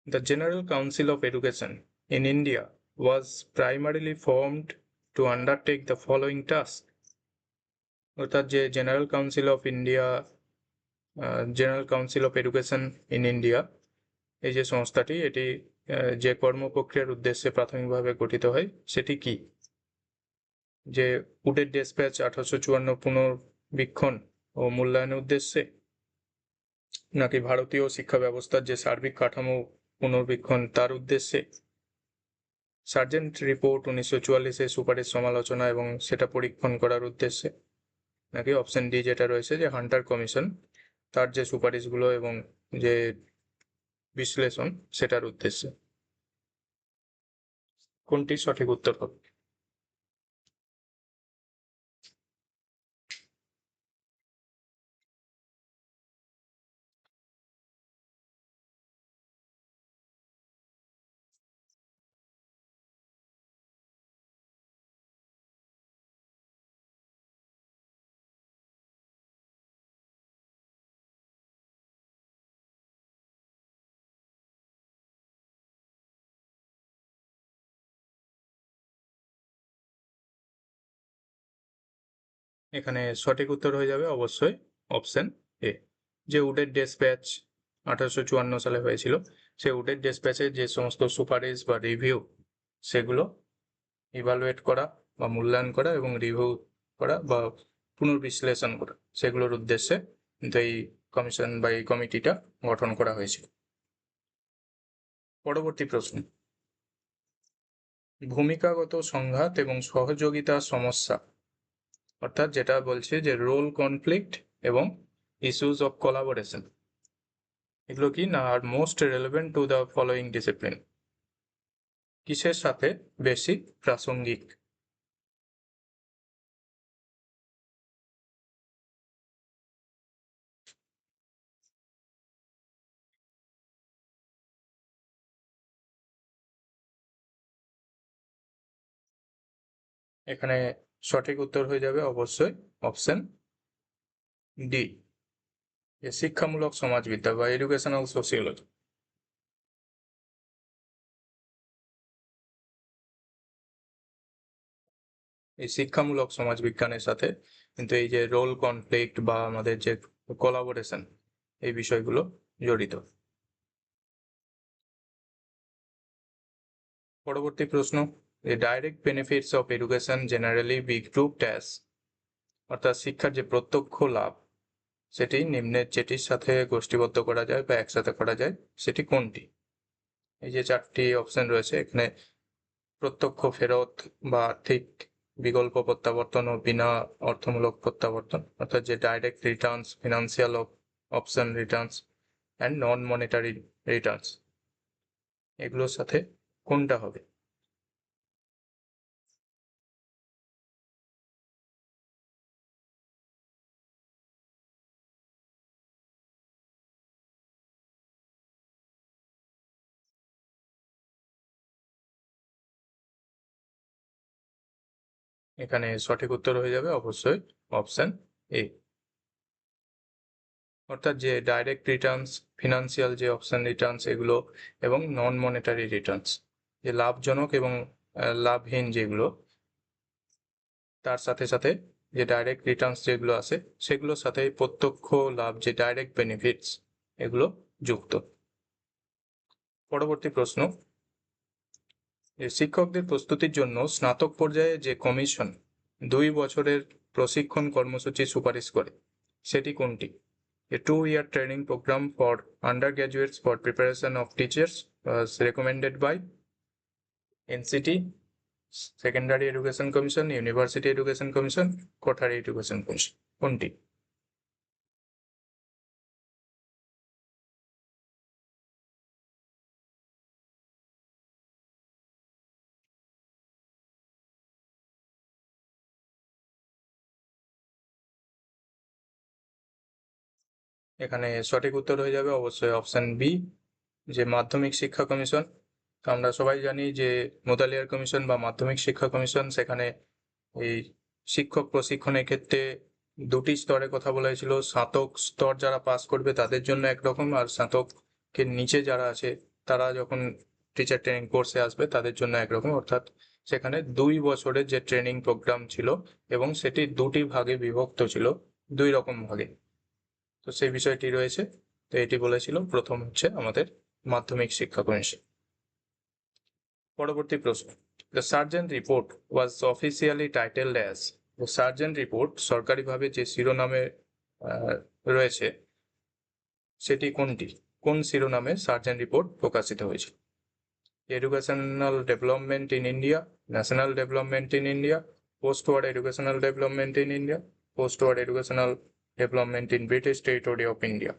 The General Council of Education in India was primarily formed to undertake the following task. অর্থাৎ যে general council of education in India, এই যে সংস্থাটি, এটি যে কর্মপ্রক্রিয়ার উদ্দেশ্যে প্রাথমিকভাবে গঠিত হয় সেটি কি? যে উডের ডেসপ্যাচ 1854 পুনর্বীক্ষণ ও মূল্যায়নের উদ্দেশ্যে, নাকি ভারতীয় শিক্ষা ব্যবস্থার যে সার্বিক কাঠামো পুনর্বীক্ষণ তার উদ্দেশ্যে, সার্জেন্ট রিপোর্ট 1944-এর সুপারিশ সমালোচনা এবং সেটা পরীক্ষণ করার উদ্দেশ্যে, নাকি অপশন ডি যেটা রয়েছে যে হান্টার কমিশন তার যে সুপারিশগুলো এবং যে বিশ্লেষণ সেটার উদ্দেশ্যে? কোনটি সঠিক উত্তর হবে? এখানে সঠিক উত্তর হয়ে যাবে অবশ্যই অপশন এ, যে উডের ডেসপ্যাচ 1854 সালে হয়েছিল, সেই উডের ডেসপ্যাচের যে সমস্ত সুপারিশ বা রিভিউ, সেগুলো ইভালুয়েট করা বা মূল্যায়ন করা এবং রিভিউ করা বা পুনর্বিশ্লেষণ করা, সেগুলোর উদ্দেশ্যে কিন্তু এই কমিশন বা এই কমিটিটা গঠন করা হয়েছিল। পরবর্তী প্রশ্ন, ভূমিকাগত সংঘাত এবং সহযোগিতার সমস্যা অর্থাৎ যেটা বলছে যে রোল কনফ্লিক্ট এবং ইস্যুস অফ কোলাবোরেশন, এগুলো কি না আর most relevant to the following discipline, কিসের সাথে বেশি প্রাসঙ্গিক? এখানে সঠিক উত্তর হয়ে যাবে অবশ্যই অপশন ডি, যে শিক্ষামূলক সমাজবিদ্যা বা এডুকেশনাল সোসিওলজি। এই শিক্ষামূলক সমাজবিজ্ঞানের সাথে কিন্তু এই যে রোল কনফ্লিক্ট বা আমাদের যে কোলাবোরেশন, এই বিষয়গুলো জড়িত। পরবর্তী প্রশ্ন, the direct benefits of education generally be grouped as, অর্থাৎ শিক্ষার যে প্রত্যক্ষ লাভ সেটি নিম্নের যেটির সাথে গোষ্ঠীবদ্ধ করা যায় বা একসাথে করা যায় সেটি কোনটি? এই যে চারটি অপশন রয়েছে এখানে, প্রত্যক্ষ ফেরত বা আর্থিক বিকল্প প্রত্যাবর্তন ও বিনা অর্থমূলক প্রত্যাবর্তন, অর্থাৎ যে direct Returns, financial option Returns and non monetary Returns, এগুলোর সাথে কোনটা হবে? এখানে সঠিক উত্তর হয়ে যাবে অবশ্যই অপশন এ, অর্থাৎ যে ডাইরেক্ট রিটার্নস, ফিনান্সিয়াল যে অপশন রিটার্নস এগুলো এবং নন মনিটারি রিটার্নস, যে লাভজনক এবং লাভহীন যেগুলো, তার সাথে সাথে যে ডাইরেক্ট রিটার্নস যেগুলো আছে সেগুলোর সাথে প্রত্যক্ষ লাভ যে ডাইরেক্ট বেনিফিটস এগুলো যুক্ত। পরবর্তী প্রশ্ন, শিক্ষকদের প্রস্তুতির জন্য স্নাতক পর্যায়ে যে কমিশন 2 বছরের প্রশিক্ষণ কর্মসূচি সুপারিশ করে সেটি কোনটি? A 2-year training program for undergraduates for preparation of teachers was recommended by NCT, Secondary Education Commission, University Education Commission, Kothari Education Commission, কোনটি? এখানে সঠিক উত্তর হয়ে যাবে অবশ্যই অপশন বি, যে মাধ্যমিক শিক্ষা কমিশন। আমরা সবাই জানি যে মোদালিয়ার কমিশন বা মাধ্যমিক শিক্ষা কমিশন, সেখানে এই শিক্ষক প্রশিক্ষণের ক্ষেত্রে দুটি স্তরে কথা বলা হয়েছিল, স্নাতক স্তর যারা পাস করবে তাদের জন্য একরকম, আর স্নাতকের নিচে যারা আছে তারা যখন টিচার ট্রেনিং কোর্সে আসবে তাদের জন্য একরকম, অর্থাৎ সেখানে 2 বছরের যে ট্রেনিং প্রোগ্রাম ছিল এবং সেটি দুটি ভাগে বিভক্ত ছিল, 2 রকম ভাগে। তো সেই বিষয়টি রয়েছে, তো এটি বলেছিল প্রথম হচ্ছে আমাদের মাধ্যমিক শিক্ষা কমিশন। পরবর্তী প্রশ্ন, the sergeant report was officially titled as, the sergeant report সরকারিভাবে যে শিরোনামে রয়েছে সেটি কোনটি? কোন শিরোনামে সার্জেন্ট রিপোর্ট প্রকাশিত হয়েছিল? Educational development in India, national development in India, post war educational development in India, post war educational development in British territory of India.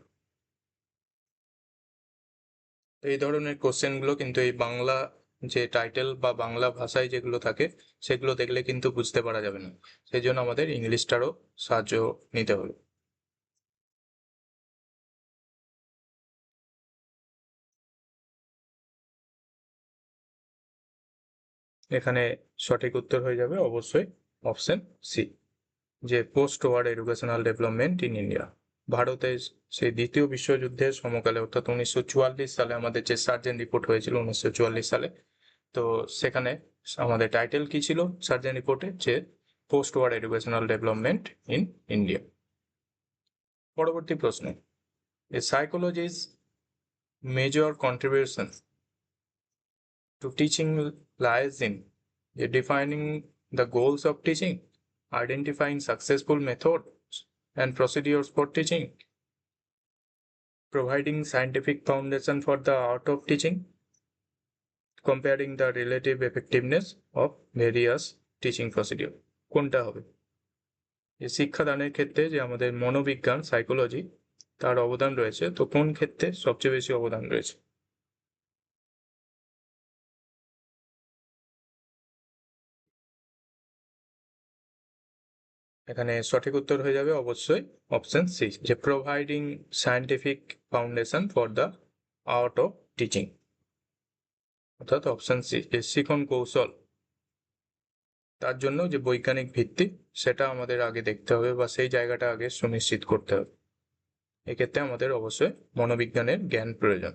এই ধরনের কোশ্চেনগুলো কিন্তু এই বাংলা যে টাইটেল বা বাংলা ভাষায় যেগুলো থাকে সেগুলো দেখলে কিন্তু বুঝতে পারা যাবে না, সেই জন্য আমাদের ইংলিশটারও সাহায্য নিতে হবে। এখানে সঠিক উত্তর হয়ে যাবে অবশ্যই অপশন সি, যে post war educational development in India. ভারতে সেই দ্বিতীয় বিশ্বযুদ্ধের সমকালে অর্থাৎ 1944 সালে আমাদের যে সার্জেন্ট রিপোর্ট হয়েছিল 1944 সালে, তো সেখানে আমাদের টাইটেল কি ছিল সার্জেন্ট রিপোর্টে, যে post war educational development in India. পরবর্তী প্রশ্ন, এ সাইকোলজি's major contribution to teaching lies in defining the goals of teaching, identifying successful methods and procedures for teaching, providing scientific foundation for the art of teaching, comparing the relative effectiveness of various teaching procedure, কোনটা হবে? যে শিক্ষাদানের ক্ষেত্রে যে আমাদের মনোবিজ্ঞান psychology তার অবদান রয়েছে, তো কোন ক্ষেত্রে সবচেয়ে বেশি অবদান রয়েছে? এখানে সঠিক উত্তর হয়ে যাবে অবশ্যই অপশন সি, যে providing scientific foundation for the art of teaching, অর্থাৎ অপশন সি, যে শিখন কৌশল তার জন্য যে বৈজ্ঞানিক ভিত্তি সেটা আমাদের আগে দেখতে হবে বা সেই জায়গাটা আগে সুনিশ্চিত করতে হবে। এক্ষেত্রে আমাদের অবশ্যই মনোবিজ্ঞানের জ্ঞান প্রয়োজন।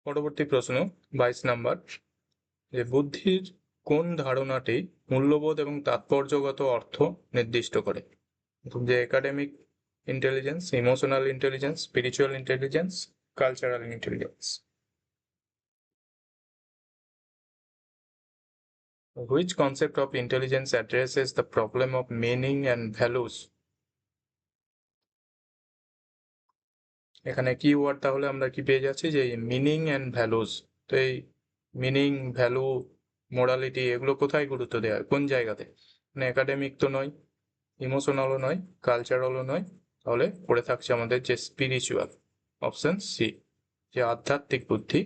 পরবর্তী প্রশ্ন 22 নম্বর, যে বুদ্ধির কোন ধারণাটি মূল্যবোধ এবং তাৎপর্যগত অর্থ নির্দিষ্ট করে? যে academic intelligence, emotional intelligence, spiritual intelligence, cultural intelligence. Which concept of intelligence addresses the problem of meaning and values? এখানে কি ওয়ার্ড তাহলে আমরা কি পেয়ে যাচ্ছি, যে মিনিং অ্যান্ড ভ্যালুস। তো এই মিনিং, ভ্যালু, মোরালিটি এগুলো কোথায় গুরুত্ব দেওয়া হয়, কোন জায়গাতে? মানে একাডেমিক তো নয়, ইমোশনালও নয়, কালচারালও নয়, তাহলে পড়ে থাকছে আমাদের যে স্পিরিচুয়াল, অপশন সি, যে আধ্যাত্মিক বুদ্ধি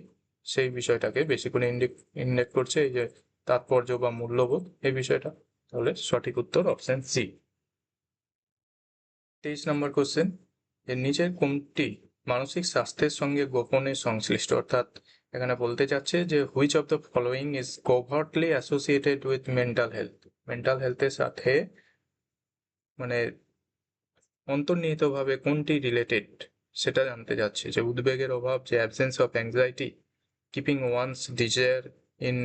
সেই বিষয়টাকে বেশি করে ইন্ডিকেট করছে, এই যে তাৎপর্য বা মূল্যবোধ এই বিষয়টা। তাহলে সঠিক উত্তর অপশন সি। 23 নম্বর কোশ্চেন, এর নিচের কোনটি মানসিক স্বাস্থ্যের সঙ্গে গোপনে সংশ্লিষ্ট? অর্থাৎ এখানে বলতে চাচ্ছে যে which of the following is covertly associated with mental health. Mental হেলথের সাথে মানে অন্তর্নিহিতভাবে কোনটি রিলেটেড সেটা জানতে যাচ্ছে, যে উদ্বেগের অভাব, যে absence of anxiety, keeping one's desire in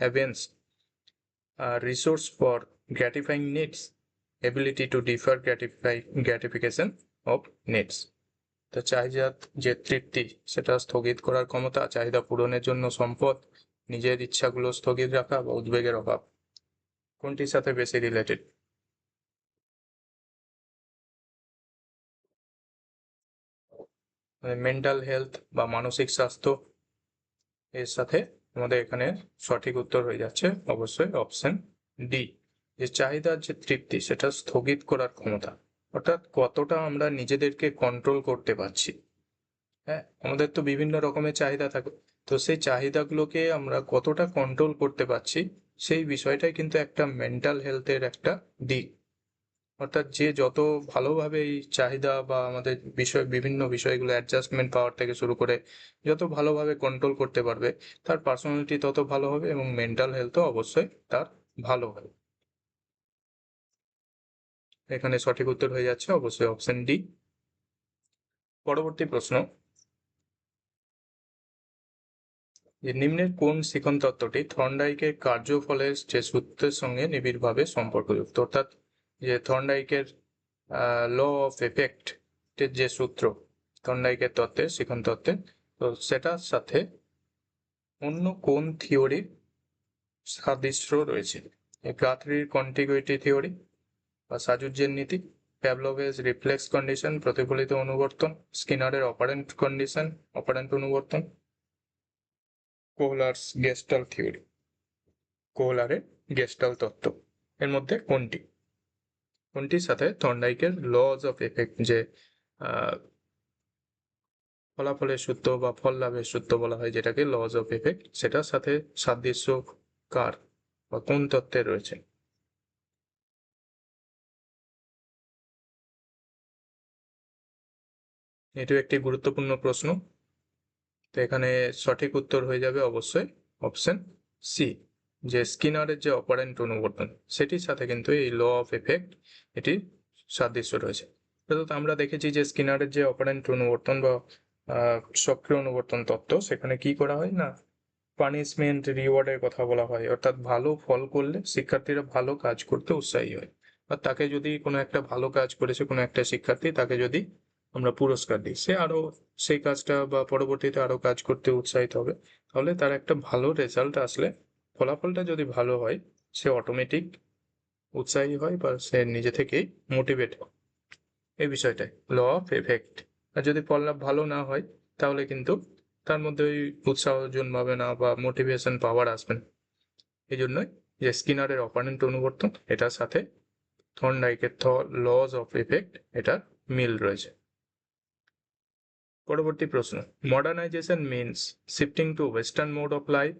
abeyance, resource for gratifying needs, ability to defer gratification of needs. তো চাহিদা যে তৃপ্তি সেটা স্থগিত করার ক্ষমতা, চাহিদা পূরণের জন্য সম্পদ, নিজের ইচ্ছাগুলো স্থগিত রাখা বা উদ্বেগের অভাব, কোনটির সাথে বেশি রিলেটেড? মেন্টাল হেলথ বা মানসিক স্বাস্থ্য এর সাথে আমাদের এখানে সঠিক উত্তর হয়ে যাচ্ছে অবশ্যই অপশন ডি, যে চাহিদার যে তৃপ্তি সেটা স্থগিত করার ক্ষমতা, অর্থাৎ কতটা আমরা নিজেদেরকে কন্ট্রোল করতে পারছি। হ্যাঁ, আমাদের তো বিভিন্ন রকমের চাহিদা থাকে, তো সেই চাহিদাগুলোকে আমরা কতটা কন্ট্রোল করতে পারছি সেই বিষয়টাই কিন্তু একটা মেন্টাল হেলথের একটা দিক। অর্থাৎ যে যত ভালোভাবে এই চাহিদা বা আমাদের বিভিন্ন বিষয়গুলো অ্যাডজাস্টমেন্ট পাওয়ার থেকে শুরু করে যত ভালোভাবে কন্ট্রোল করতে পারবে, তার পার্সোনালিটি তত ভালো হবে এবং মেন্টাল হেলথও অবশ্যই তার ভালো হবে। এখানে সঠিক উত্তর হয়ে যাচ্ছে অবশ্যই অপশন ডি। পরবর্তী প্রশ্ন, যে নিম্নের কোন শিখন তত্ত্বটি থর্নডাইকের কার্যফলের যে সূত্রের সঙ্গে নিবিড়ভাবে সম্পর্কযুক্ত? অর্থাৎ যে থর্নডাইকের ল অফ এফেক্ট যে সূত্র, থর্নডাইকের তত্ত্বের, শিখন তত্ত্বের, তো সেটার সাথে অন্য কোন থিওরির সাদৃশ্য রয়েছে? গাথরির কন্টিগুইটি থিওরি বা সাজুজ্যের নীতি, প্যাভলোভের রিফ্লেক্স কন্ডিশন, প্রতিফলিত অনুবর্তন, স্কিনারের অপারেন্ট কন্ডিশন, অপারেন্ট অনুবর্তন, কোহলারস গেস্টাল্ট থিওরি, কোহলারের গেস্টাল্ট তত্ত্ব, এর মধ্যে কোনটি? কোনটির সাথে থর্নডাইকের লজ অফ এফেক্ট, যে ফলাফলের সূত্র বা ফল লাভের সূত্র বলা হয় যেটাকে লজ অফ এফেক্ট, সেটার সাথে সাদৃশ্য কার বা কোন তত্ত্বের রয়েছে? এটিও একটি গুরুত্বপূর্ণ প্রশ্ন। তো এখানে সঠিক উত্তর হয়ে যাবে অবশ্যই অপশন সি, যে স্কিনারের যে অপারেন্ট অনুবর্তন সেটির সাথে কিন্তু এই ল অফ এফেক্ট এটির সাদৃশ্য রয়েছে। অর্থাৎ আমরা দেখেছি যে স্কিনারের যে অপারেন্ট অনুবর্তন বা সক্রিয় অনুবর্তন তত্ত্ব, সেখানে কি করা হয় না, পানিশমেন্ট রিওয়ার্ডের কথা বলা হয়, অর্থাৎ ভালো ফল করলে শিক্ষার্থীরা ভালো কাজ করতে উৎসাহী হয়। আর তাকে যদি কোনো একটা ভালো কাজ করেছে কোনো একটা শিক্ষার্থী, তাকে যদি আমরা পুরস্কার দিই, সে আরো সেই কাজটা বা পরবর্তীতে আরো কাজ করতে উৎসাহিত হবে। তাহলে তার একটা ভালো রেজাল্ট আসলে, ফলাফলটা যদি ভালো হয়, সে অটোমেটিক উৎসাহী হয় বা সে নিজে থেকেই মোটিভেট হয়। এই বিষয়টাই ল অফ এফেক্ট। আর যদি ফল লাভ ভালো না হয়, তাহলে কিন্তু তার মধ্যে ওই উৎসাহজন পাবে না বা মোটিভেশন পাওয়ার আসবে না। এই জন্যই যে স্কিনারের অপারেন্ট অনুবর্তন এটার সাথে থর্নডাইকের লজ অফ ইফেক্ট এটার মিল রয়েছে। পরবর্তী প্রশ্ন, modernisation means shifting two western mode of life,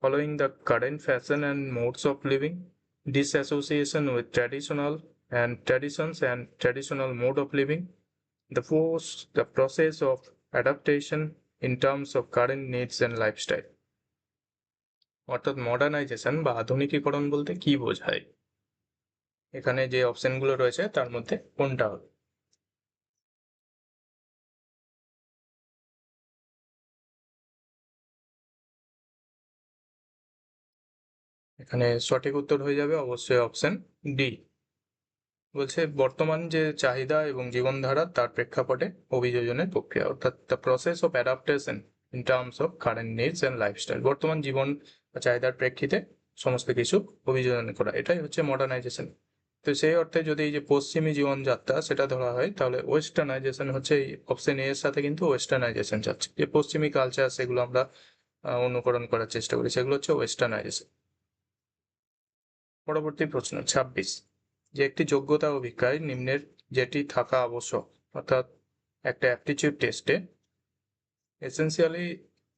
following the current fashion and modes of living, disassociation with traditions and traditional mode of living, the process of adaptation in terms of current needs and lifestyle. অর্থাৎ modernisation বা আধুনিকীকরণ বলতে কি বোঝায়, এখানে যে অপশনগুলো রয়েছে তার মধ্যে কোনটা হবে? এখানে সঠিক উত্তর হয়ে যাবে অবশ্যই অপশন ডি। বলছে বর্তমান যে চাহিদা এবং জীবনধারা তার প্রেক্ষাপটে অভিযোজনের প্রক্রিয়া, অর্থাৎ the process of adaptation in terms of current needs and lifestyle. বর্তমান জীবন বা চাহিদার প্রেক্ষিতে সমস্ত কিছু অভিযোজন করা, এটাই হচ্ছে মডার্নাইজেশন। তো সেই অর্থে যদি এই যে পশ্চিমী জীবনযাত্রা সেটা ধরা হয়, তাহলে ওয়েস্টার্নাইজেশন হচ্ছে এই অপশন এ এর সাথে কিন্তু ওয়েস্টার্নাইজেশন যাচ্ছে, যে পশ্চিমী কালচার সেগুলো আমরা অনুকরণ করার চেষ্টা করি, সেগুলো হচ্ছে ওয়েস্টার্নাইজেশন। পরবর্তী প্রশ্ন 26, যে একটি যোগ্যতা অভিজ্ঞায় নিম্নের যেটি থাকা আবশ্যক, অর্থাৎ একটা অ্যাপটিটিউড টেস্টে এসেন্সিয়ালি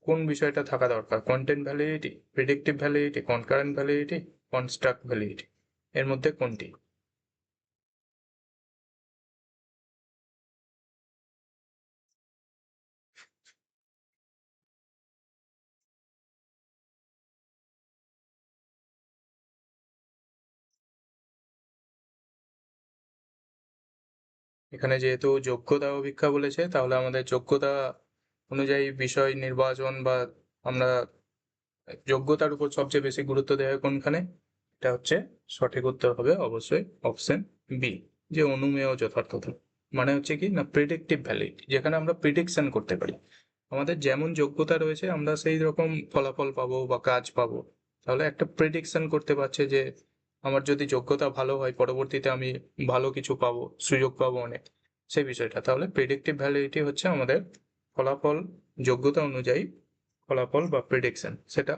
কোন বিষয়টা থাকা দরকার? Content validity, predictive validity, concurrent validity, construct validity, এর মধ্যে কোনটি? এখানে যেহেতু যোগ্যতা অভিজ্ঞা বলেছে, তাহলে আমাদের যোগ্যতা অনুযায়ী বিষয় নির্বাচন বা আমরা যোগ্যতার উপর সবচেয়ে বেশি গুরুত্ব দেওয়া হয় কোনখানে? এটা হচ্ছে সঠিক উত্তর হবে অবশ্যই অপশন বি, যে অনুমেয় যথার্থতা। মানে হচ্ছে কি না, প্রেডিক্টিভ ভ্যালিডিটি, যেখানে আমরা প্রিডিকশন করতে পারি আমাদের যেমন যোগ্যতা রয়েছে আমরা সেই রকম ফলাফল পাবো বা কাজ পাবো। তাহলে একটা প্রেডিকশন করতে পারছে যে আমার যদি যোগ্যতা ভালো হয় পরবর্তীতে আমি ভালো কিছু পাবো, সুযোগ পাবো অনেক, সেই বিষয়টা। তাহলে প্রেডিক্টিভ ভ্যালিডিটি হচ্ছে আমাদের ফলাফল, যোগ্যতা অনুযায়ী ফলাফল বা প্রেডিকশন। সেটা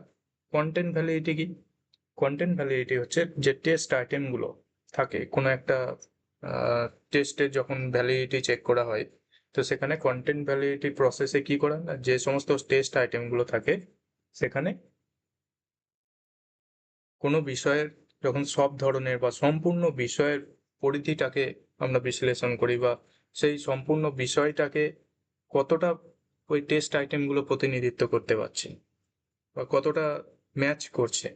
কন্টেন্ট ভ্যালিডিটি কি? কন্টেন্ট ভ্যালিডিটি হচ্ছে যে টেস্ট আইটেমগুলো থাকে কোনো একটা টেস্টের যখন ভ্যালিডিটি চেক করা হয়, তো সেখানে কন্টেন্ট ভ্যালিডিটি প্রসেসে কি করা না, যে সমস্ত টেস্ট আইটেমগুলো থাকে সেখানে কোনো বিষয়ের যখন সব ধরনের বা সম্পূর্ণ বিষয়ের পরিধিটাকে আমরা বিশ্লেষণ করি, বা সেই সম্পূর্ণ বিষয়টাকে কতটা ওই টেস্ট আইটেমগুলো প্রতিনিধিত্ব করতে পারছে বা কতটা ম্যাচ করছে,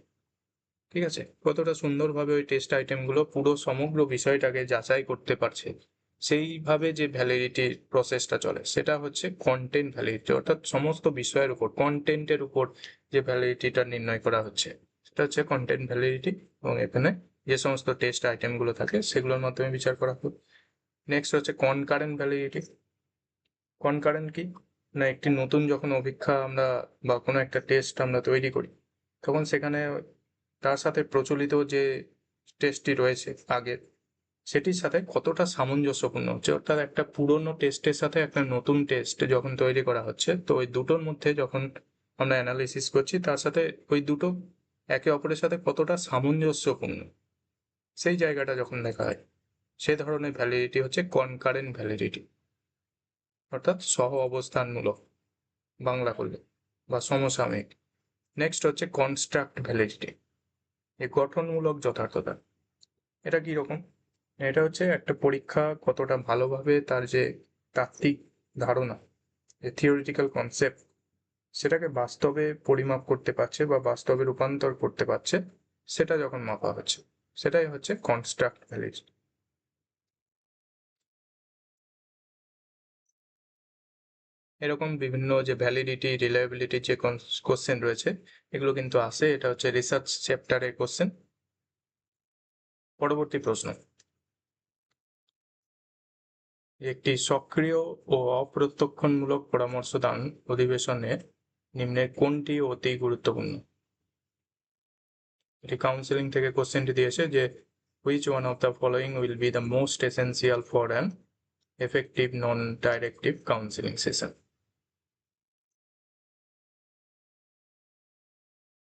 ঠিক আছে, কতটা সুন্দরভাবে ওই টেস্ট আইটেমগুলো পুরো সমগ্র বিষয়টাকে যাচাই করতে পারছে, সেইভাবে যে ভ্যালিডিটির প্রসেসটা চলে সেটা হচ্ছে কন্টেন্ট ভ্যালিডিটি। অর্থাৎ সমস্ত বিষয়ের উপর, কন্টেন্টের উপর যে ভ্যালিডিটিটা নির্ণয় করা হচ্ছে সেটা হচ্ছে কন্টেন্ট ভ্যালিডিটি, এবং এখানে যে সমস্ত টেস্ট আইটেমগুলো থাকে সেগুলোর মাধ্যমে বিচার করা হবে। নেক্সট হচ্ছে কনকারেন্ট ভ্যালিডিটি। কনকারেন্ট কি না, একটি নতুন যখন অভিজ্ঞতা আমরা বা কোনো একটা টেস্ট আমরা তৈরি করি, তখন সেখানে তার সাথে প্রচলিত যে টেস্টটি রয়েছে আগের, সেটির সাথে কতটা সামঞ্জস্যপূর্ণ হচ্ছে। অর্থাৎ একটা পুরনো টেস্টের সাথে একটা নতুন টেস্ট যখন তৈরি করা হচ্ছে, তো ওই দুটোর মধ্যে যখন আমরা অ্যানালিসিস করছি তার সাথে ওই দুটো একে অপরের সাথে কতটা সামঞ্জস্যপূর্ণ, সেই জায়গাটা যখন দেখা হয়, সে ধরনের ভ্যালিডিটি হচ্ছে কনকারেন্ট ভ্যালিডিটি, অর্থাৎ সহ অবস্থানমূলক বাংলা করলে, বা সমসাময়িক। নেক্সট হচ্ছে কনস্ট্রাক্ট ভ্যালিডিটি, এই গঠনমূলক যথার্থতা। এটা কি রকম? এটা হচ্ছে একটা পরীক্ষা কতটা ভালোভাবে তার যে তাত্ত্বিক ধারণা, যে থিওরিটিক্যাল কনসেপ্ট, সেটাকে বাস্তবে পরিমাপ করতে পারছে বা বাস্তবে রূপান্তর করতে পারছে, সেটা যখন মাপা হচ্ছে সেটাই হচ্ছে কনস্ট্রাক্ট ভ্যালিডিটি। এরকম বিভিন্ন যে ভ্যালিডিটি, রিলায়েবিলিটি যে কোশ্চেন রয়েছে এগুলো কিন্তু আসে, এটা হচ্ছে রিসার্চ চ্যাপ্টারের কোশ্চেন। পরবর্তী প্রশ্ন, একটি সক্রিয় ও অপ্রত্যক্ষমূলক পরামর্শদান অধিবেশনে নিম্নের কোনটি অতি গুরুত্বপূর্ণ? এটি কাউন্সিলিং থেকে কোশ্চেনটি দিয়েছে যে which one of the following will be the most essential for an effective non directive counselling session.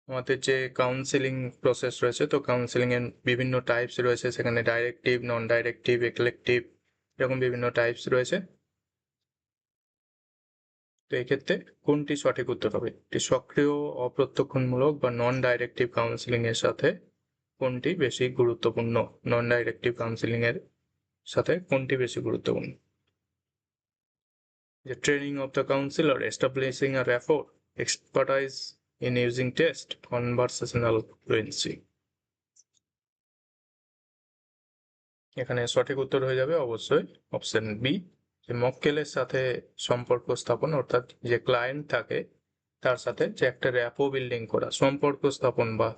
আমাদের যে কাউন্সেলিং প্রসেস রয়েছে, তো কাউন্সেলিং এর বিভিন্ন টাইপস রয়েছে, সেখানে ডাইরেক্টিভ, নন ডাইরেক্টিভ, ইলেকটিভ, এরকম বিভিন্ন টাইপস রয়েছে। তো এক্ষেত্রে কোনটি সঠিক উত্তর হবে? একটি সক্রিয় অপ্রত্যক্ষমূলক বা নন ডাইরেক্টিভ কাউন্সেলিং এর সাথে কোনটি বেশি গুরুত্বপূর্ণ? নন ডাইরেক্টিভ কাউন্সেলিং এর সাথে কোনটি বেশি গুরুত্বপূর্ণ? The training of the counselor, establishing a rapport, expertise in using test, conversational fluency. এখানে সঠিক উত্তর হয়ে যাবে অবশ্যই অপশন বি, যে মক্কেলের সাথে সম্পর্ক স্থাপন, অর্থাৎ যে ক্লায়েন্ট থাকে তার সাথে যে একটা র্যাপো বিল্ডিং করা, সম্পর্ক স্থাপন বা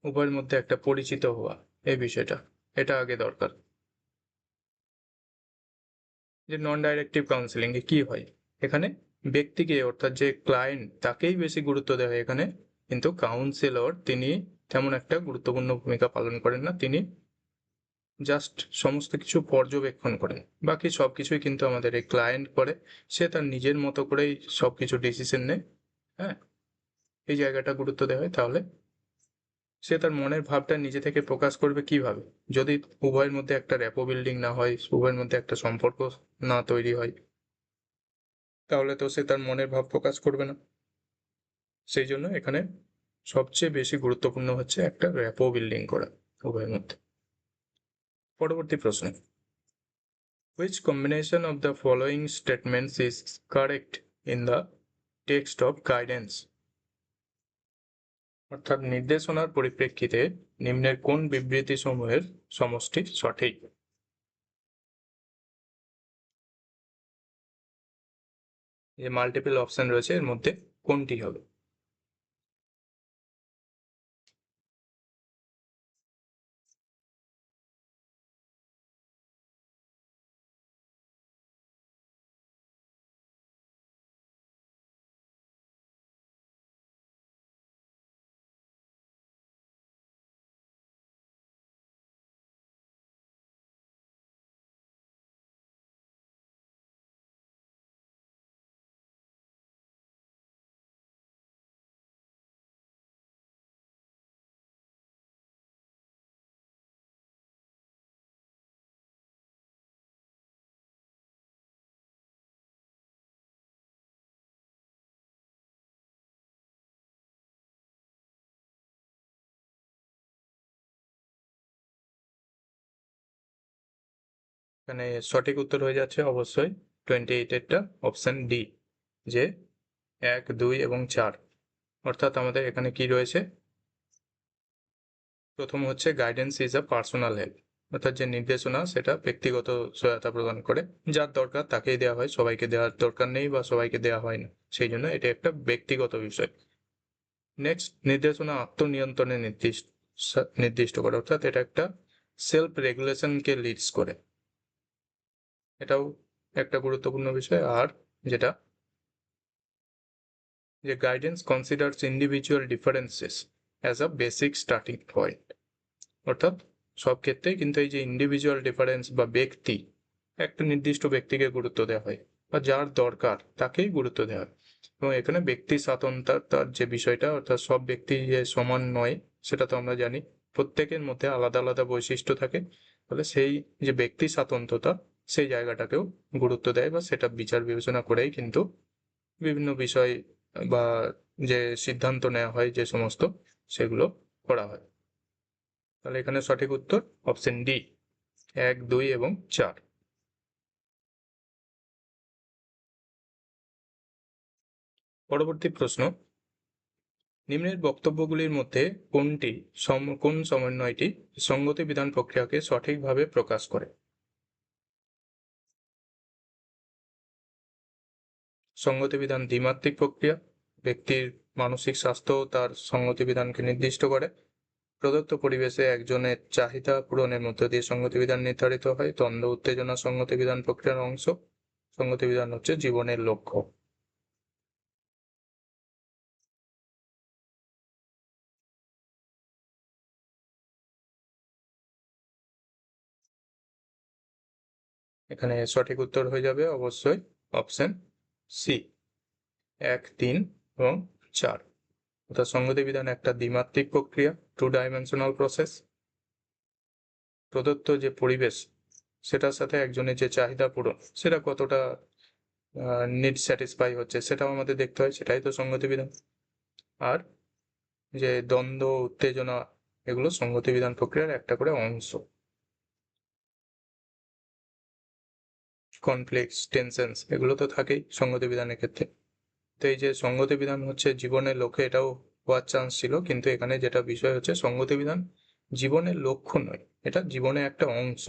উভয়ের মধ্যে একটা পরিচিত হওয়া, এই বিষয়টা এটা আগে দরকার। যে নন ডাইরেক্টিভ কাউন্সেলিং এ কি হয়, এখানে ব্যক্তিকে অর্থাৎ যে ক্লায়েন্ট তাকেই বেশি গুরুত্ব দেওয়া হয় এখানে, কিন্তু কাউন্সিলর তিনি তেমন একটা গুরুত্বপূর্ণ ভূমিকা পালন করেন না, তিনি জাস্ট সমস্ত কিছু পর্যবেক্ষণ করেন, বাকি সবকিছুই কিন্তু আমাদের এই ক্লায়েন্ট করে, সে তার নিজের মতো করেই সবকিছু ডিসিশন নেয়। হ্যাঁ, এই জায়গাটা গুরুত্ব দেওয়া হয়। তাহলে সে তার মনের ভাবটা নিজে থেকে প্রকাশ করবে কিভাবে, যদি উভয়ের মধ্যে একটা র্যাপো বিল্ডিং না হয়, উভয়ের মধ্যে একটা সম্পর্ক না তৈরি হয়, তাহলে তো সে তার মনের ভাব প্রকাশ করবে না। সেই জন্য এখানে সবচেয়ে বেশি গুরুত্বপূর্ণ হচ্ছে একটা র্যাপো বিল্ডিং করা উভয়ের মধ্যে। পরবর্তী প্রশ্ন, which combination of the following statements is correct in the text of guidance? অর্থাৎ নির্দেশনার পরিপ্রেক্ষিতে নিম্নের কোন বিবৃতি সমূহের সমষ্টি সঠিক? যে মাল্টিপল অপশন রয়েছে এর মধ্যে কোনটি হবে? এখানে সঠিক উত্তর হয়ে যাচ্ছে অবশ্যই 28 অপশন ডি, যে 1, 2 এবং 4। অর্থাৎ আমাদের এখানে কি রয়েছে, প্রথম হচ্ছে guidance is a personal help, অর্থাৎ যে নির্দেশনা সেটা ব্যক্তিগত সহায়তা প্রদান করে, যার দরকার তাকেই দেওয়া হয়, সবাইকে দেওয়ার দরকার নেই বা সবাইকে দেওয়া হয় না, সেই জন্য এটা একটা ব্যক্তিগত বিষয়। নেক্সট, নির্দেশনা আত্মনিয়ন্ত্রণে নির্দিষ্ট করে, অর্থাৎ এটা একটা সেলফ রেগুলেশনকে লিডস করে, এটাও একটা গুরুত্বপূর্ণ বিষয়। আর যেটা, যে guidance considers individual differences as a basic starting point, অর্থাৎ সব ক্ষেত্রেই কিন্তু এই যে ইন্ডিভিজুয়াল ডিফারেন্স বা ব্যক্তি, একটা নির্দিষ্ট ব্যক্তিকে গুরুত্ব দেওয়া হয় বা যার দরকার তাকেই গুরুত্ব দেওয়া হয়। এবং এখানে ব্যক্তি স্বাতন্ত্র্যতার যে বিষয়টা, অর্থাৎ সব ব্যক্তি যে সমান নয় সেটা তো আমরা জানি, প্রত্যেকের মধ্যে আলাদা আলাদা বৈশিষ্ট্য থাকে, তাহলে সেই যে ব্যক্তি স্বাতন্ত্র্যতা সেই জায়গাটাকেও গুরুত্ব দেয় বা সেটা বিচার বিবেচনা করেই কিন্তু বিভিন্ন বিষয় বা যে সিদ্ধান্ত নেওয়া হয় যে সমস্ত, সেগুলো করা হয়। তাহলে এখানে সঠিক উত্তর অপশন ডি, 1, 2 এবং 4। পরবর্তী প্রশ্ন, নিম্নের বক্তব্যগুলির মধ্যে কোন সমন্বয়টি সঙ্গতি বিধান প্রক্রিয়াকে সঠিকভাবে প্রকাশ করে? সঙ্গতি বিধান দ্বিমাত্রিক প্রক্রিয়া, ব্যক্তির মানসিক স্বাস্থ্য তার সঙ্গতি বিধানকে নির্দিষ্ট করে, প্রদত্ত পরিবেশে একজনের চাহিদা পূরণের মধ্য দিয়ে সঙ্গতি বিধান নির্ধারিত হয়, দ্বন্দ্ব উত্তেজনা সঙ্গতি বিধান প্রক্রিয়ার অংশ, সঙ্গতি বিধান হচ্ছে জীবনের লক্ষ্য। এখানে সঠিক উত্তর হয়ে যাবে অবশ্যই অপশন সি, 1, 3 এবং 4। অর্থাৎ সংগতি বিধান একটা দ্বিমাত্রিক প্রক্রিয়া, 2 ডাইমেনশনাল প্রসেস। প্রদত্ত যে পরিবেশ সেটার সাথে একজনের যে চাহিদা পূরণ সেটা কতটা নিড স্যাটিসফাই হচ্ছে সেটাও আমাদের দেখতে হয়, সেটাই তো সংগতি বিধান। আর যে দ্বন্দ্ব, উত্তেজনা, এগুলো সংগতি বিধান প্রক্রিয়ার একটা করে অংশ। কনফ্লিক্টস, টেনশনস, এগুলো তো থাকেই সংগতি বিধানের ক্ষেত্রে। তো এই যে সংগতি বিধান হচ্ছে জীবনের লক্ষ্যে, এটাও হওয়ার চান্স ছিল, কিন্তু এখানে যেটা বিষয় হচ্ছে সংগতি বিধান জীবনের লক্ষ্য নয়, এটা জীবনের একটা অংশ।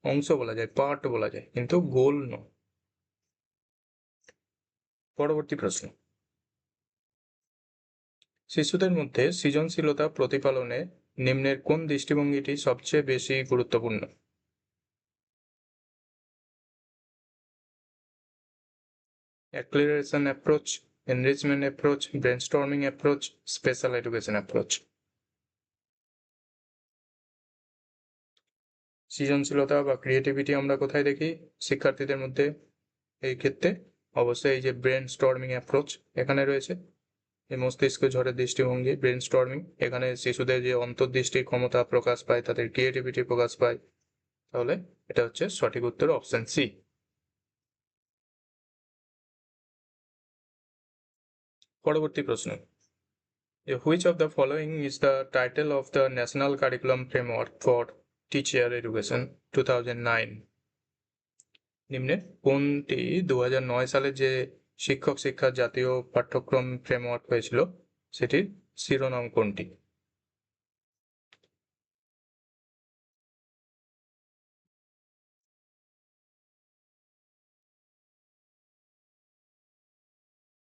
অংশ বলা যায়, পার্ট বলা যায়, কিন্তু গোল নয়। পরবর্তী প্রশ্ন, শিশুদের মধ্যে সৃজনশীলতা প্রতিপালনে নিম্নের কোন দৃষ্টিভঙ্গিটি সবচেয়ে বেশি গুরুত্বপূর্ণ? Acceleration approach, enrichment approach, brainstorming approach, special education approach. সৃজনশীলতা বা ক্রিয়েটিভিটি আমরা কোথায় দেখি শিক্ষার্থীদের মধ্যে? এই ক্ষেত্রে অবশ্যই এই যে ব্রেন স্টর্মিং অ্যাপ্রোচ এখানে রয়েছে, এই মস্তিষ্ক ঝড়ের দৃষ্টিভঙ্গি, ব্রেন স্টর্মিং, এখানে শিশুদের যে অন্তর্দৃষ্টির ক্ষমতা প্রকাশ পায়, তাদের ক্রিয়েটিভিটি প্রকাশ পায়। তাহলে এটা হচ্ছে সঠিক উত্তর, অপশন সি। পরবর্তী প্রশ্ন, which of the following is the title of the national curriculum framework for teacher education 2009? নিম্নে কোনটি 2009 সালে যে শিক্ষক শিক্ষার জাতীয় পাঠ্যক্রম ফ্রেমওয়ার্ক হয়েছিল সেটির শিরোনাম কোনটি?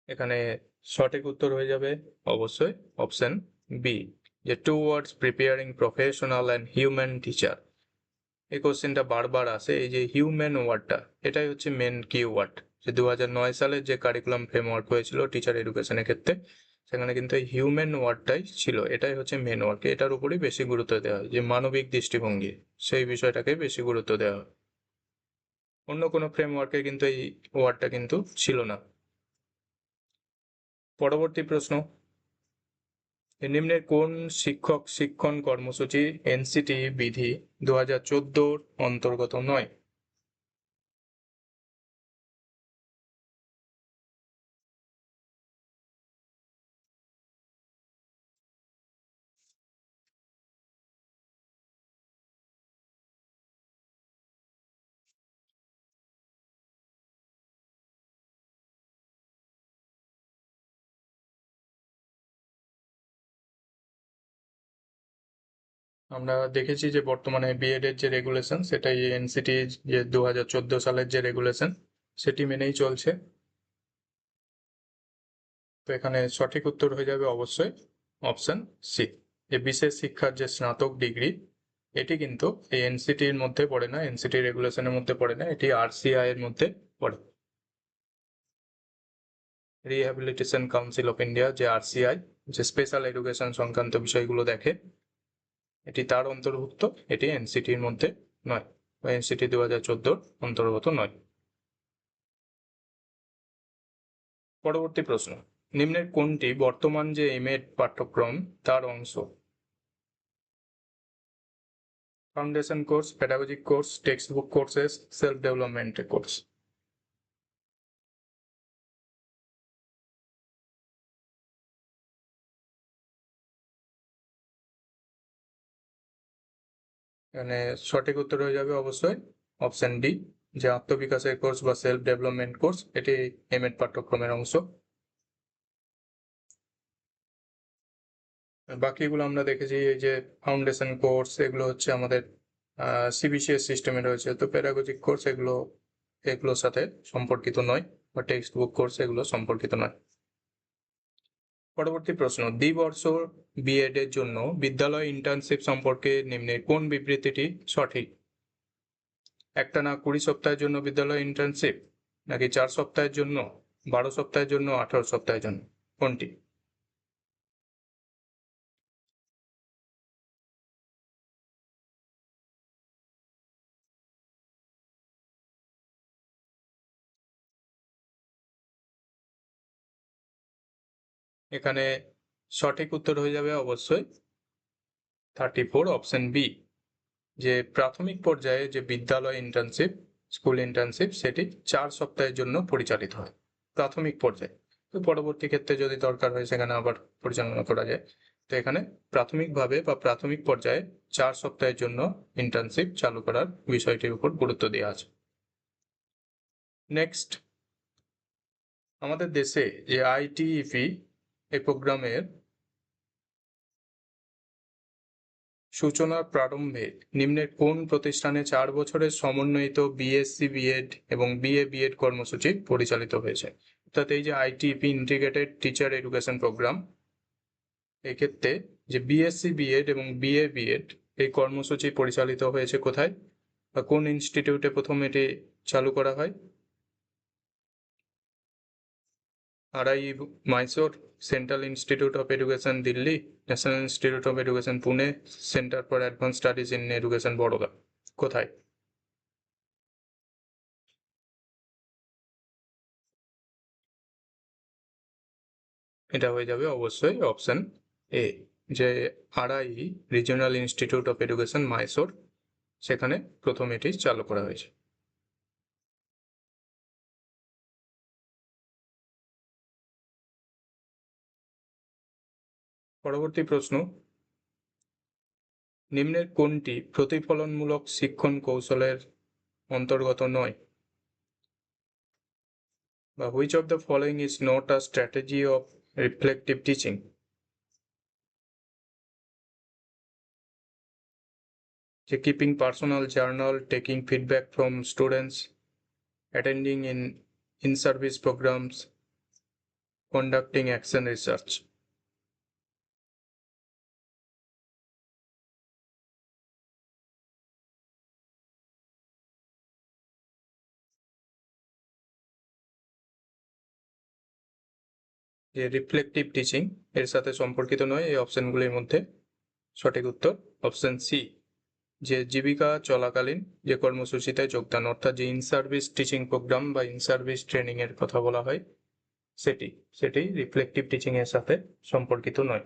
এখানে সঠিক উত্তর হয়ে যাবে অবশ্যই অপশন বি, যে towards preparing professional and human teacher. এই কোশ্চেনটা বারবার আসে, এই যে হিউম্যান ওয়ার্ডটা, এটাই হচ্ছে মেন কিওয়ার্ড। যে 2009 সালে যে কারিকুলাম ফ্রেমওয়ার্ক হয়েছিল টিচার এডুকেশনের ক্ষেত্রে, সেখানে কিন্তু এই হিউম্যান ওয়ার্ডটাই ছিল, এটাই হচ্ছে মেন ওয়ার্ড। এটার উপরই বেশি গুরুত্ব দেওয়া হয়, যে মানবিক দৃষ্টিভঙ্গি, সেই বিষয়টাকে বেশি গুরুত্ব দেওয়া হয়। অন্য কোনো ফ্রেমওয়ার্কে কিন্তু এই ওয়ার্ডটা কিন্তু ছিল না। পরবর্তী প্রশ্ন, নিম্নের কোন শিক্ষক শিক্ষণ কর্মসূচি এনসিটি বিধি 2014 অন্তর্গত নয়? আমরা দেখেছি যে বর্তমানে বিএড এর যে রেগুলেশন, সেটাই এনসিটি যে 2014 সালের যে রেগুলেশন, সেটি মেনেই চলছে। তো এখানে সঠিক উত্তর হয়ে যাবে অবশ্যই অপশন সি। যে বিশেষ শিক্ষার যে স্নাতক ডিগ্রি, এটি কিন্তু এই এনসিটির মধ্যে পড়ে না, এনসিটি রেগুলেশনের মধ্যে পড়ে না, এটি আরসিআই এর মধ্যে পড়ে। রিহ্যাবিলিটেশন কাউন্সিল অফ ইন্ডিয়া, যে আরসিআই, যে স্পেশাল এডুকেশন সংক্রান্ত বিষয়গুলো দেখে, এটি তার অন্তর্ভুক্ত, এটি এনসিটির মধ্যে নয়, বা এনসিটি 2014 অন্তর্গত নয়। পরবর্তী প্রশ্ন, নিম্নের কোনটি বর্তমান যে এমএড পাঠ্যক্রম তার অংশ? Foundation course, pedagogic course, text book courses, self development course. এখানে সঠিক উত্তর হয়ে যাবে অবশ্যই অপশন ডি, যে আত্মবিকাশের কোর্স বা সেলফ ডেভেলপমেন্ট কোর্স, এটি এমএড পাঠ্যক্রমের অংশ। বাকিগুলো আমরা দেখেছি, এই যে ফাউন্ডেশন কোর্স, এগুলো হচ্ছে আমাদের সিবিসিএস সিস্টেমে রয়েছে। তো পেডাগজিক কোর্স এগুলো এগুলোর সাথে সম্পর্কিত নয়, বা টেক্সট বুক কোর্স এগুলো সম্পর্কিত নয়। পরবর্তী প্রশ্ন, দ্বিবর্ষ বিএড এর জন্য বিদ্যালয় ইন্টার্নশিপ সম্পর্কে নিম্নের কোন বিবৃতিটি সঠিক? একটানা 20 সপ্তাহের জন্য বিদ্যালয় ইন্টার্নশিপ, নাকি 4 সপ্তাহের জন্য, 12 সপ্তাহের জন্য, 18 সপ্তাহের জন্য, কোনটি? এখানে সঠিক উত্তর হয়ে যাবে অবশ্যই 34 অপশন বি, যে প্রাথমিক পর্যায়ে যে বিদ্যালয় ইন্টার্নশিপ, স্কুল ইন্টার্নশিপ, সেটি 4 সপ্তাহের জন্য পরিচালিত হয় প্রাথমিক পর্যায়ে। তো পরবর্তী ক্ষেত্রে যদি দরকার হয় সেখানে আবার পরিচালনা করা যায়। তো এখানে প্রাথমিকভাবে বা প্রাথমিক পর্যায়ে 4 সপ্তাহের জন্য ইন্টার্নশিপ চালু করার বিষয়টির উপর গুরুত্ব দেওয়া আছে। নেক্সট, আমাদের দেশে যে আইটিইপি এই প্রোগ্রামের সূচনার প্রারম্ভে নিম্নের কোন প্রতিষ্ঠানে 4 বছরের সমন্বয়িত বিএসসি বিএড এবং বিএ বিএড কর্মসূচি পরিচালিত হয়েছে? অর্থাৎ এই যে ITEP integrated teacher education programme, এক্ষেত্রে যে বিএসসি বিএড এবং বিএ বিএড এই কর্মসূচি পরিচালিত হয়েছে কোথায় বা কোন ইনস্টিটিউটে প্রথম এটি চালু করা হয়? RI Mysore, central institute of education Delhi, national institute of education Pune, centre for advance studies in education Baroda, কোথায়? এটা হয়ে যাবে অবশ্যই অপশন এ, যে RI regional institute of education Mysore, সেখানে প্রথম এটি চালু করা হয়েছে। পরবর্তী প্রশ্ন, নিম্নের কোনটি প্রতিফলনমূলক শিক্ষণ কৌশলের অন্তর্গত নয়? বা which of the following is not a strategy of reflective teaching? যে keeping personal journal, taking feedback from students, attending in service programmes, conducting action research. যে রিফ্লেক্টিভ টিচিং এর সাথে সম্পর্কিত নয় এই অপশনগুলির মধ্যে সঠিক উত্তর অপশন সি, যে জীবিকা চলাকালীন যে কর্মসূচিতে যোগদান, অর্থাৎ যে ইন সার্ভিস টিচিং প্রোগ্রাম বা ইন সার্ভিস ট্রেনিং এর কথা বলা হয় সেটি রিফ্লেক্টিভ টিচিং এর সাথে সম্পর্কিত নয়।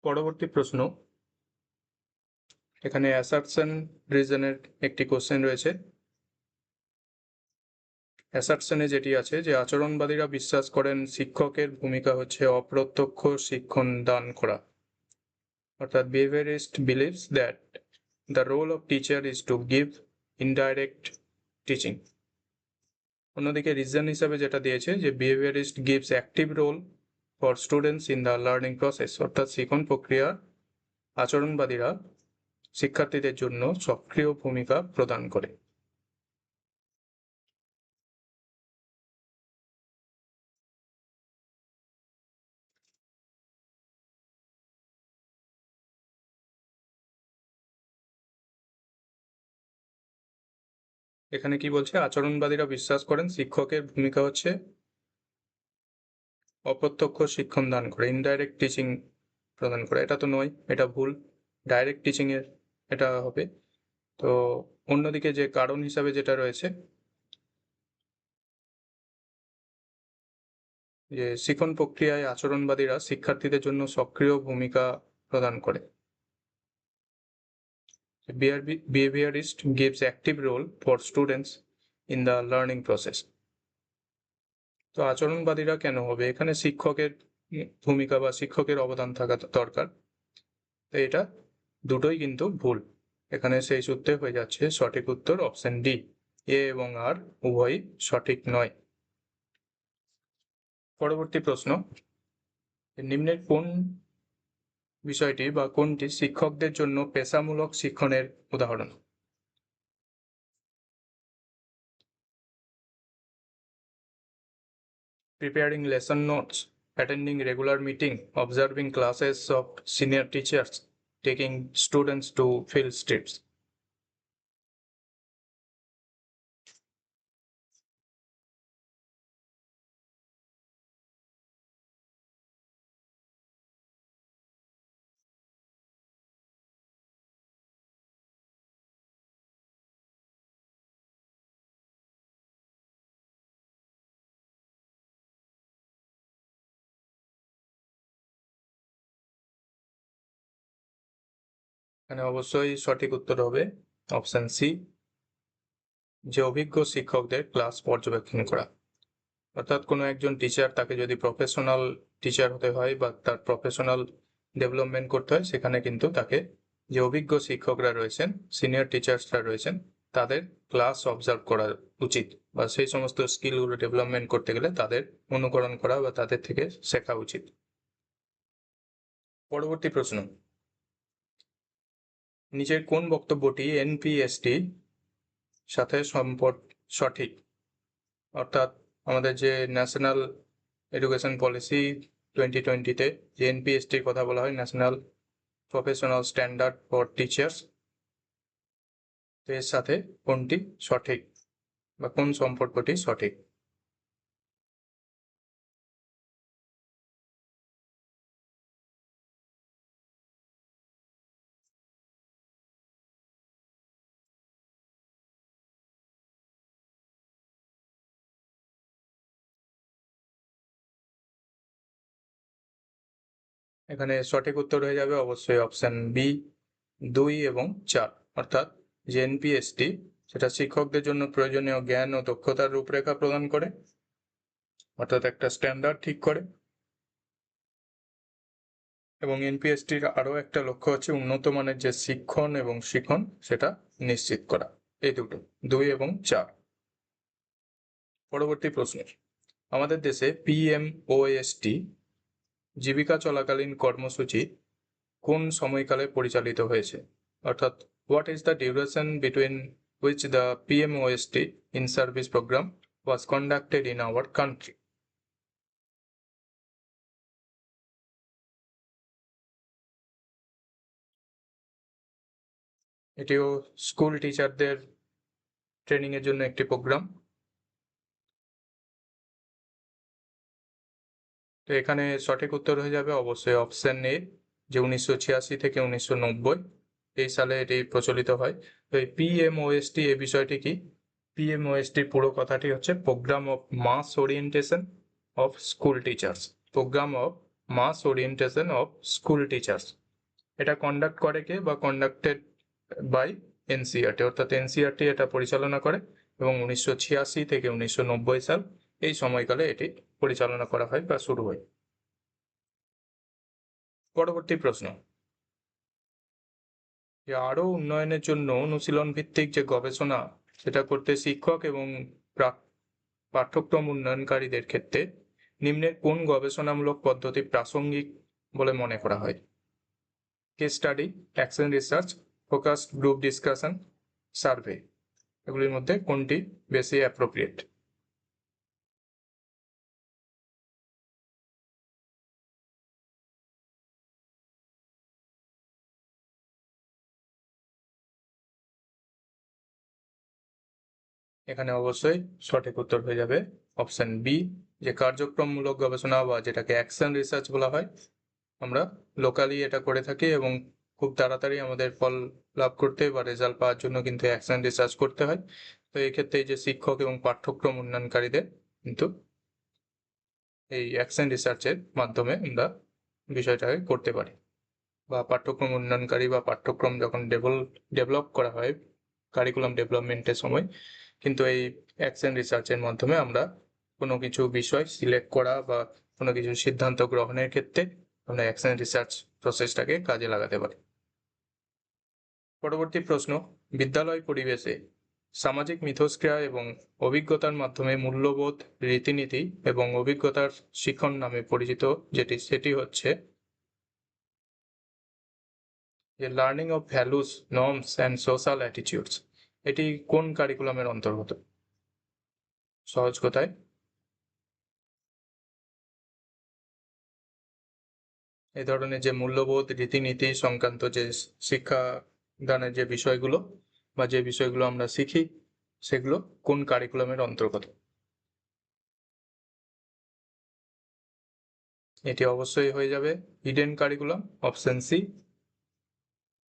পরবর্তী প্রশ্ন, এখানে অ্যাসার্টশন রিজনের একটি কোশ্চেন রয়েছে। অ্যাসার্টশনে যেটি আছে যে আচরণবাদীরা বিশ্বাস করেন শিক্ষকের ভূমিকা হচ্ছে অপ্রত্যক্ষ শিক্ষণ দান করা, অর্থাৎ behaviorist believes that the role of teacher is to give indirect teaching। অন্যদিকে রিজন হিসাবে যেটা দিয়েছে যে behaviorist gives active role for students in the learning process, অর্থাৎ শিক্ষণ প্রক্রিয়া আচরণবাদীরা শিক্ষার্থীদের জন্য সক্রিয় ভূমিকা প্রদান করে। এখানে কি বলছে? আচরণবাদীরা বিশ্বাস করেন শিক্ষকের ভূমিকা হচ্ছে অপ্রত্যক্ষ শিক্ষণ দান করে, ইনডাইরেক্ট টিচিং প্রদান করে। এটা তো নয়, এটা ভুল, ডাইরেক্ট টিচিং এর এটা হবে। তো অন্যদিকে যে কারণ হিসাবে যেটা রয়েছে যে শিক্ষণ প্রক্রিয়ায় আচরণবাদীরা শিক্ষার্থীদের জন্য সক্রিয় ভূমিকা প্রদান করে, behaviorist gives active role for students in the learning process। তো আচরণবাদীরা কেন হবে? এখানে শিক্ষকের ভূমিকা বা শিক্ষকের অবদান থাকা দরকার। তো এটা দুটোই কিন্তু ভুল, এখানে সেই সূত্রে হয়ে যাচ্ছে সঠিক উত্তর অপশন ডি, এ এবং আর উভয়ই সঠিক নয়। পরবর্তী প্রশ্ন, নিম্নের কোন বিষয়টি বা কোনটি শিক্ষকদের জন্য পেশামূলক শিক্ষণের উদাহরণ? Preparing lesson notes, attending regular meeting, observing classes of senior teachers, taking students to field trips। এখানে অবশ্যই সঠিক উত্তর হবে অপশন সি, যে অভিজ্ঞ শিক্ষকদের ক্লাস পর্যবেক্ষণ করা। অর্থাৎ কোনো একজন টিচার, তাকে যদি প্রফেশনাল টিচার হতে হয় বা তার প্রফেশনাল ডেভেলপমেন্ট করতে হয়, সেখানে কিন্তু তাকে যে অভিজ্ঞ শিক্ষকরা রয়েছেন, সিনিয়র টিচার্সরা রয়েছেন, তাদের ক্লাস অবজার্ভ করা উচিত, বা সেই সমস্ত স্কিলগুলো ডেভেলপমেন্ট করতে গেলে তাদের অনুকরণ করা বা তাদের থেকে শেখা উচিত। পরবর্তী প্রশ্ন, নিচের কোন বক্তব্যটি এনপিএসটি সাথে সঠিক? অর্থাৎ আমাদের যে ন্যাশনাল এডুকেশন পলিসি 2020-তে যে এনপিএসটির কথা বলা হয়, national professional standard for teachers, তো এর সাথে কোনটি সঠিক বা কোন সম্পর্কটি সঠিক? এখানে সঠিক উত্তর হয়ে যাবে অবশ্যই অপশন বি, 2 এবং 4। অর্থাৎ যে এনপিএসটি, সেটা শিক্ষকদের জন্য প্রয়োজনীয় জ্ঞান ও দক্ষতার রূপরেখা প্রদান করে, অর্থাৎ একটা স্ট্যান্ডার্ড ঠিক করে। এবং এনপিএসটির আরও একটা লক্ষ্য হচ্ছে উন্নত মানের যে শিক্ষণ এবং শিখন, সেটা নিশ্চিত করা। এই দুটো, 2 এবং 4। পরবর্তী প্রশ্ন, আমাদের দেশে পিএমওএসটি জীবিকা চলাকালীন কর্মসূচি কোন সময়কালে পরিচালিত হয়েছে? অর্থাৎ what is the duration between which the PMOST in service programme was conducted in our country? এটিও স্কুল টিচারদের ট্রেনিং এর জন্য একটি প্রোগ্রাম। তো এখানে সঠিক উত্তর হয়ে যাবে অবশ্যই অপশন এ, যে 1986 থেকে 1990 এই সালে এটি প্রচলিত হয়। তো এই পিএমওএসটি, এই বিষয়টি কি? পিএমওএসটির পুরো কথাটি হচ্ছে programme of mass orientation of school teachers. Programme of mass orientation of school teachers. এটা কন্ডাক্ট করে কে বা কন্ডাক্টেড বাই এনসিইআরটি, অর্থাৎ এনসিইআরটি এটা পরিচালনা করে, এবং 1986 থেকে 1990 সাল এই সময়কালে এটি পরিচালনা করা হয় বা শুরু হয়। পরবর্তী প্রশ্ন, যে আরো উন্নয়নের জন্য অনুশীলন ভিত্তিক যে গবেষণা, সেটা করতে শিক্ষক এবং পাঠ্যক্রম উন্নয়নকারীদের ক্ষেত্রে নিম্নের কোন গবেষণামূলক পদ্ধতি প্রাসঙ্গিক বলে মনে করা হয়? Case study, action research, focused group discussion, survey, এগুলির মধ্যে কোনটি বেশি অ্যাপ্রোপ্রিয়েট? এখানে অবশ্যই সঠিক উত্তর হয়ে যাবে অপশন বি, যে কার্যক্রমমূলক গবেষণা বা যেটাকে অ্যাকশন রিসার্চ বলা হয়, আমরা লোকালি এটা করে থাকি, এবং খুব তাড়াতাড়ি আমাদের ফল লাভ করতে বা রেজাল্ট পাওয়ার জন্য কিন্তু অ্যাকশন রিসার্চ করতে হয়। তো এই ক্ষেত্রে এই যে শিক্ষক এবং পাঠ্যক্রম উন্নয়নকারীদের কিন্তু এই অ্যাকশন রিসার্চের মাধ্যমে আমরা বিষয়টাকে করতে পারি, বা পাঠ্যক্রম উন্নয়নকারী বা পাঠ্যক্রম যখন ডেভেলপ করা হয় কারিকুলাম ডেভেলপমেন্টের সময়, কিন্তু এই অ্যাকশন রিসার্চের মাধ্যমে আমরা কোনো কিছু বিষয় সিলেক্ট করা বা কোনো কিছু সিদ্ধান্ত গ্রহণের ক্ষেত্রে আমরা অ্যাকশন রিসার্চ প্রসেসটাকে কাজে লাগাতে পারি। পরবর্তী প্রশ্ন, বিদ্যালয় পরিবেশে সামাজিক মিথস্ক্রিয়া এবং অভিজ্ঞতার মাধ্যমে মূল্যবোধ, রীতিনীতি এবং অভিজ্ঞতার শিখন নামে পরিচিত সেটি হচ্ছে যে learning of values, norms and social attitudes. এটি কোন কারিকুলামের অন্তর্গত? সহজ কথায়, এই ধরনের যে মূল্যবোধ, রীতিনীতি সংক্রান্ত যে শিক্ষাদানের যে বিষয়গুলো বা যে বিষয়গুলো আমরা শিখি, সেগুলো কোন কারিকুলামের অন্তর্গত? এটি অবশ্যই হয়ে যাবে হিডেন কারিকুলাম, অপশন সি।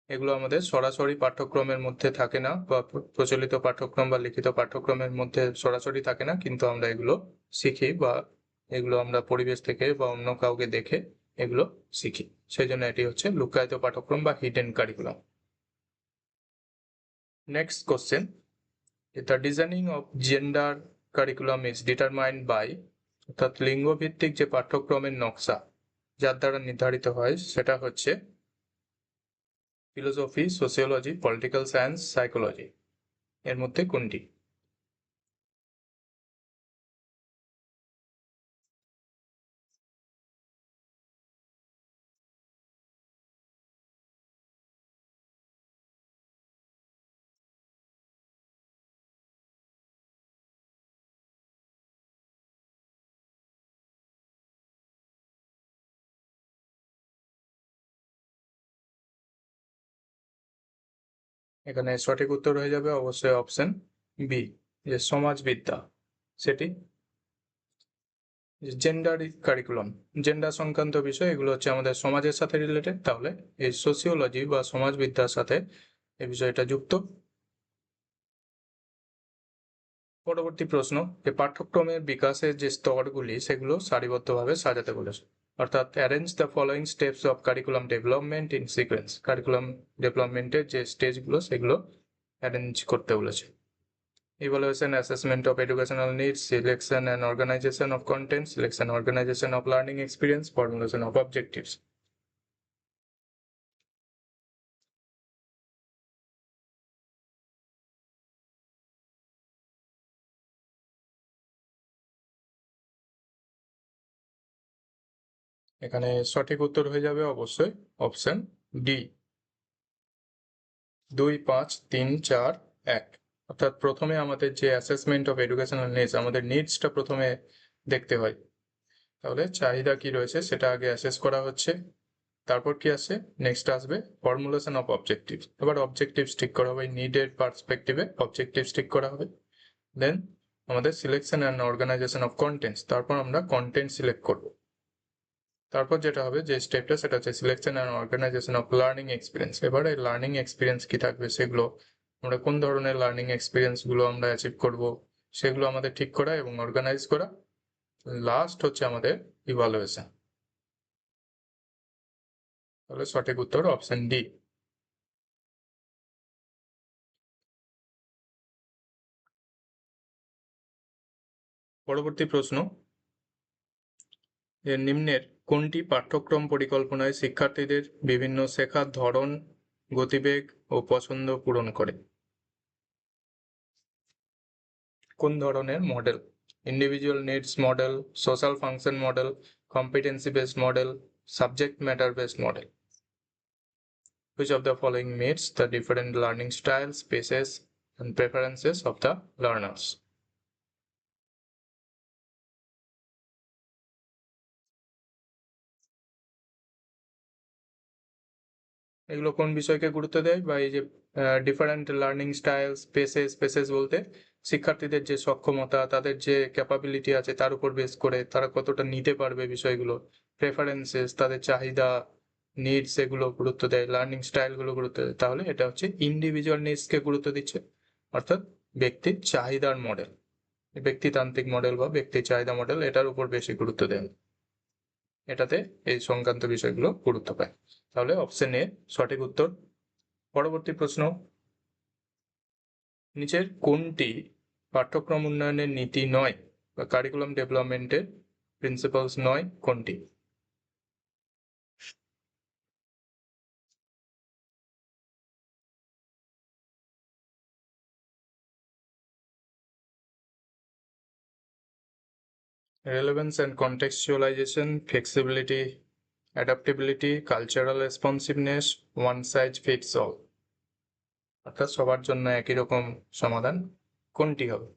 এগুলো আমাদের সরাসরি পাঠ্যক্রমের মধ্যে থাকে না, বা প্রচলিত পাঠ্যক্রম বা লিখিত পাঠ্যক্রমের মধ্যে সরাসরি থাকে না, কিন্তু আমরা এগুলো শিখি, বা এগুলো আমরা পরিবেশ থেকে বা অন্য কাউকে দেখে এগুলো শিখি। সেই জন্য এটি হচ্ছে লুক্কায়িত পাঠ্যক্রম বা hidden curriculum. Next question. The designing of gender curriculum is determined by, অর্থাৎ লিঙ্গভিত্তিক যে পাঠ্যক্রমের নকশা যার দ্বারা নির্ধারিত হয় সেটা হচ্ছে philosophy, sociology, political science, psychology. এর মধ্যে কোনটি? এখানে সঠিক উত্তর হয়ে যাবে অবশ্যই অপশন বি, যে সমাজবিদ্যা। সেটি জেন্ডার কারিকুলাম, জেন্ডার সংক্রান্ত বিষয়, এগুলো হচ্ছে আমাদের সমাজের সাথে রিলেটেড, তাহলে এই সোশিওলজি বা সমাজবিদ্যার সাথে এই বিষয়টা যুক্ত। পরবর্তী প্রশ্ন, যে পাঠ্যক্রমের বিকাশের যে স্তরগুলি সেগুলো সারিবদ্ধভাবে সাজাতে বলেছে, অর্থাৎ arrange the following steps of curriculum development in sequence. Curriculum ডেভেলপমেন্টের যে স্টেজগুলো সেগুলো অ্যারেঞ্জ করতে বলেছে। Evaluation, assessment of educational needs, selection and organization of content, selection, organization of learning experience, formulation of objectives. এখানে সঠিক উত্তর হয়ে যাবে অবশ্যই অপশন ডি, 2, 5, 3, 4, 1। অর্থাৎ প্রথমে আমাদের যে অ্যাসেসমেন্ট অফ এডুকেশনাল নিডস, আমাদের নিডসটা প্রথমে দেখতে হয়। তাহলে চাহিদা কি রয়েছে সেটা আগে অ্যাসেস করা হচ্ছে, তারপর কি আসে, নেক্সট আসবে ফর্মুলেশন অফ অবজেক্টিভ। এবার অবজেক্টিভস ঠিক করা হবে, নিডের পার্সপেক্টিভে অবজেক্টিভস ঠিক করা হবে। দেন আমাদের selection and organisation of contents, তারপর আমরা কন্টেন্ট সিলেক্ট করব। তারপর যেটা হবে যে স্টেপটা সেটা হচ্ছে selection and organisation of learning experience. এবারে লার্নিং এক্সপিরিয়েন্স কি থাকবে, সেগুলো আমরা কোন ধরনের লার্নিং এক্সপিরিয়েন্স গুলো আমরা অ্যাচিভ করব সেগুলো আমাদের ঠিক করা এবং অর্গানাইজ করা। লাস্ট হচ্ছে আমাদের ইভালুয়েশন। তাহলে সঠিক উত্তর অপশন ডি। পরবর্তী প্রশ্ন, নিম্নের কোনটি পাঠ্যক্রম পরিকল্পনায় শিক্ষার্থীদের বিভিন্ন শেখার ধরন, গতিবেগ ও পছন্দ পূরণ করে? কোন ধরনের model? Individual needs model, social function model, competency based model, subject matter based model? Which of the following meets the different learning styles, paces and preferences of the learners? এগুলো কোন বিষয়কে গুরুত্ব দেয়, বা এই যে ডিফারেন্ট লার্নিং স্টাইলস, পেসেস বলতে শিক্ষার্থীদের যে সক্ষমতা, তাদের যে ক্যাপাবিলিটি আছে তার উপর বেস করে তারা কতটা নিতে পারবে বিষয়গুলো। প্রেফারেন্সেস, তাদের চাহিদা, নিডস, এগুলো গুরুত্ব দেয়। লার্নিং স্টাইলগুলো গুরুত্ব দেয়। তাহলে এটা হচ্ছে ইন্ডিভিজুয়াল নিডসকে গুরুত্ব দিচ্ছে, অর্থাৎ ব্যক্তির চাহিদার মডেল, ব্যক্তিতান্ত্রিক মডেল বা ব্যক্তির চাহিদা মডেল, এটার উপর বেশি গুরুত্ব দেয়, এটাতে এই সংক্রান্ত বিষয়গুলো গুরুত্ব পায়। তাহলে অপশন এ সঠিক উত্তর। পরবর্তী প্রশ্ন, নিচের কোনটি পাঠ্যক্রম উন্নয়নের নীতি নয় বা কারিকুলাম ডেভেলপমেন্টের প্রিন্সিপালস নয়, কোনটি? Relevance and contextualisation, flexibility, adaptability, cultural responsiveness, one size fits all. অর্থাৎ সবার জন্য একই রকম সমাধান, কোনটি হবে?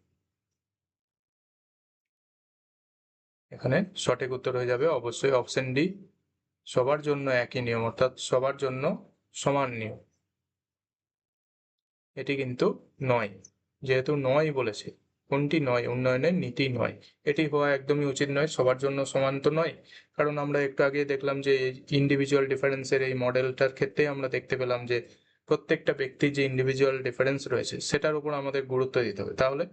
এখানে সঠিক উত্তর হয়ে যাবে অবশ্যই অপশন ডি, সবার জন্য একই নিয়ম, অর্থাৎ সবার জন্য সমান নিয়ম। এটি কিন্তু নয়, যেহেতু নয় বলেছে, কোনটি নয়, উন্নয়নের নীতি নয়, এটি হওয়া একদমই উচিত নয়। সবার জন্য সমান তো নয়, কারণ আমরা একটু আগে দেখলাম যে ইন্ডিভিজুয়াল ডিফারেন্সের এই মডেলটার ক্ষেত্রে আমরা দেখতে পেলাম যে প্রত্যেকটা ব্যক্তির যে ইন্ডিভিজুয়াল ডিফারেন্স রয়েছে সেটার উপর আমাদের গুরুত্ব দিতে হবে। তাহলে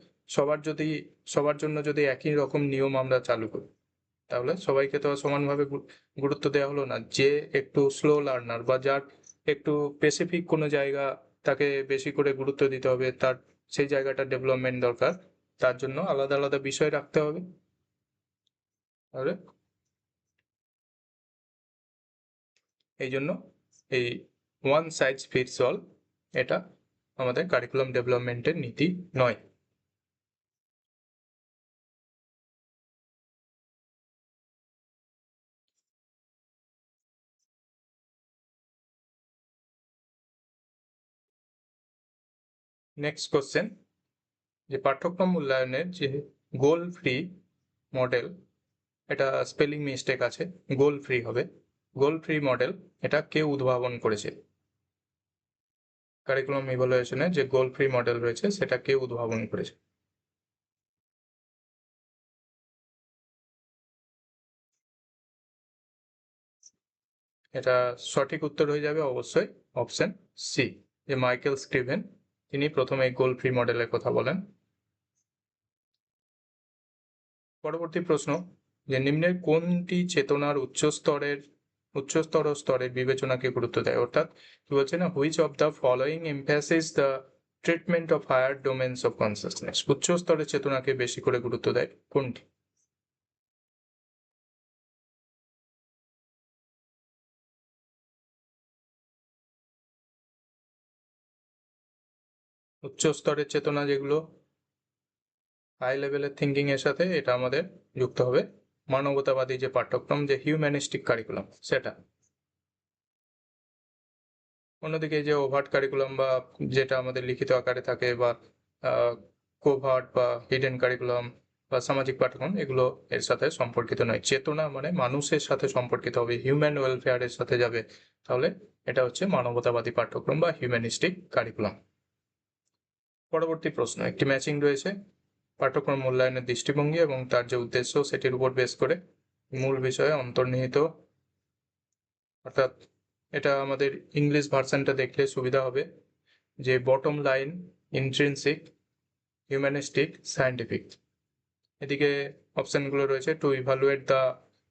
সবার জন্য যদি একই রকম নিয়ম আমরা চালু করি, তাহলে সবাইকে তো সমানভাবে গুরুত্ব দেওয়া হলো না। যে একটু স্লো লার্নার বা যার একটু স্পেসিফিক কোনো জায়গা তাকে বেশি করে গুরুত্ব দিতে হবে, তার সেই জায়গাটা ডেভেলপমেন্ট দরকার, তার জন্য আলাদা আলাদা বিষয় রাখতে হবে। তাহলে এই জন্য এই ওয়ান সাইজ ফিটস অল এটা আমাদের কারিকুলাম ডেভেলপমেন্টের নীতি নয়। নেক্সট কোশ্চেন, যে পাঠ্যক্রম মূল্যায়নের যে গোল ফ্রি মডেল, এটা স্পেলিং মিস্টেক আছে, গোল ফ্রি হবে, গোল ফ্রি মডেল, এটা কে উদ্ভাবন করেছে? কারিকুলাম ইভালুয়েশনে যে গোল ফ্রি মডেল রয়েছে সেটা কে উদ্ভাবন করেছে? এটা সঠিক উত্তর হয়ে যাবে অবশ্যই অপশন সি, যে মাইকেল স্ক্রিভেন, তিনি প্রথমে গোল ফ্রি মডেলের কথা বলেন। পরবর্তী প্রশ্ন, যে নিম্নের কোনটি চেতনার উচ্চস্তর স্তরের বিবেচনাকে গুরুত্ব দেয়? অর্থাৎ কি বলছে না, which of the following emphasis the treatment of higher domains of consciousness? উচ্চ স্তরের চেতনাকে বেশি করে গুরুত্ব দেয় কোনটি? উচ্চ স্তরের চেতনা যেগুলো হাই লেভেলের থিঙ্কিং এর সাথে, এটা আমাদের যুক্ত হবে মানবতাবাদী যে পাঠ্যক্রম, যে হিউম্যানিস্টিক কারিকুলাম সেটা। অন্যদিকে যে ওভার্ট কারিকুলাম বা যেটা আমাদের লিখিত আকারে থাকে, বা কোভার্ট বা হিডেন কারিকুলাম বা সামাজিক পাঠ্যক্রম, এগুলো এর সাথে সম্পর্কিত নয়। চেতনা মানে মানুষের সাথে সম্পর্কিত হবে, হিউম্যান ওয়েলফেয়ারের সাথে যাবে, তাহলে এটা হচ্ছে মানবতাবাদী পাঠ্যক্রম বা হিউম্যানিস্টিক কারিকুলাম। পরবর্তী প্রশ্ন, একটি ম্যাচিং রয়েছে পাঠ্যক্রম মূল্যায়নের দৃষ্টিভঙ্গি এবং তার যে উদ্দেশ্য সেটির উপর বেস করে মূল বিষয়ে অন্তর্নিহিত, অর্থাৎ এটা আমাদের ইংলিশ ভার্সনটা দেখলে সুবিধা হবে, যে bottom line, intrinsic, humanistic, scientific. এদিকে অপশনগুলো রয়েছে, two evaluate the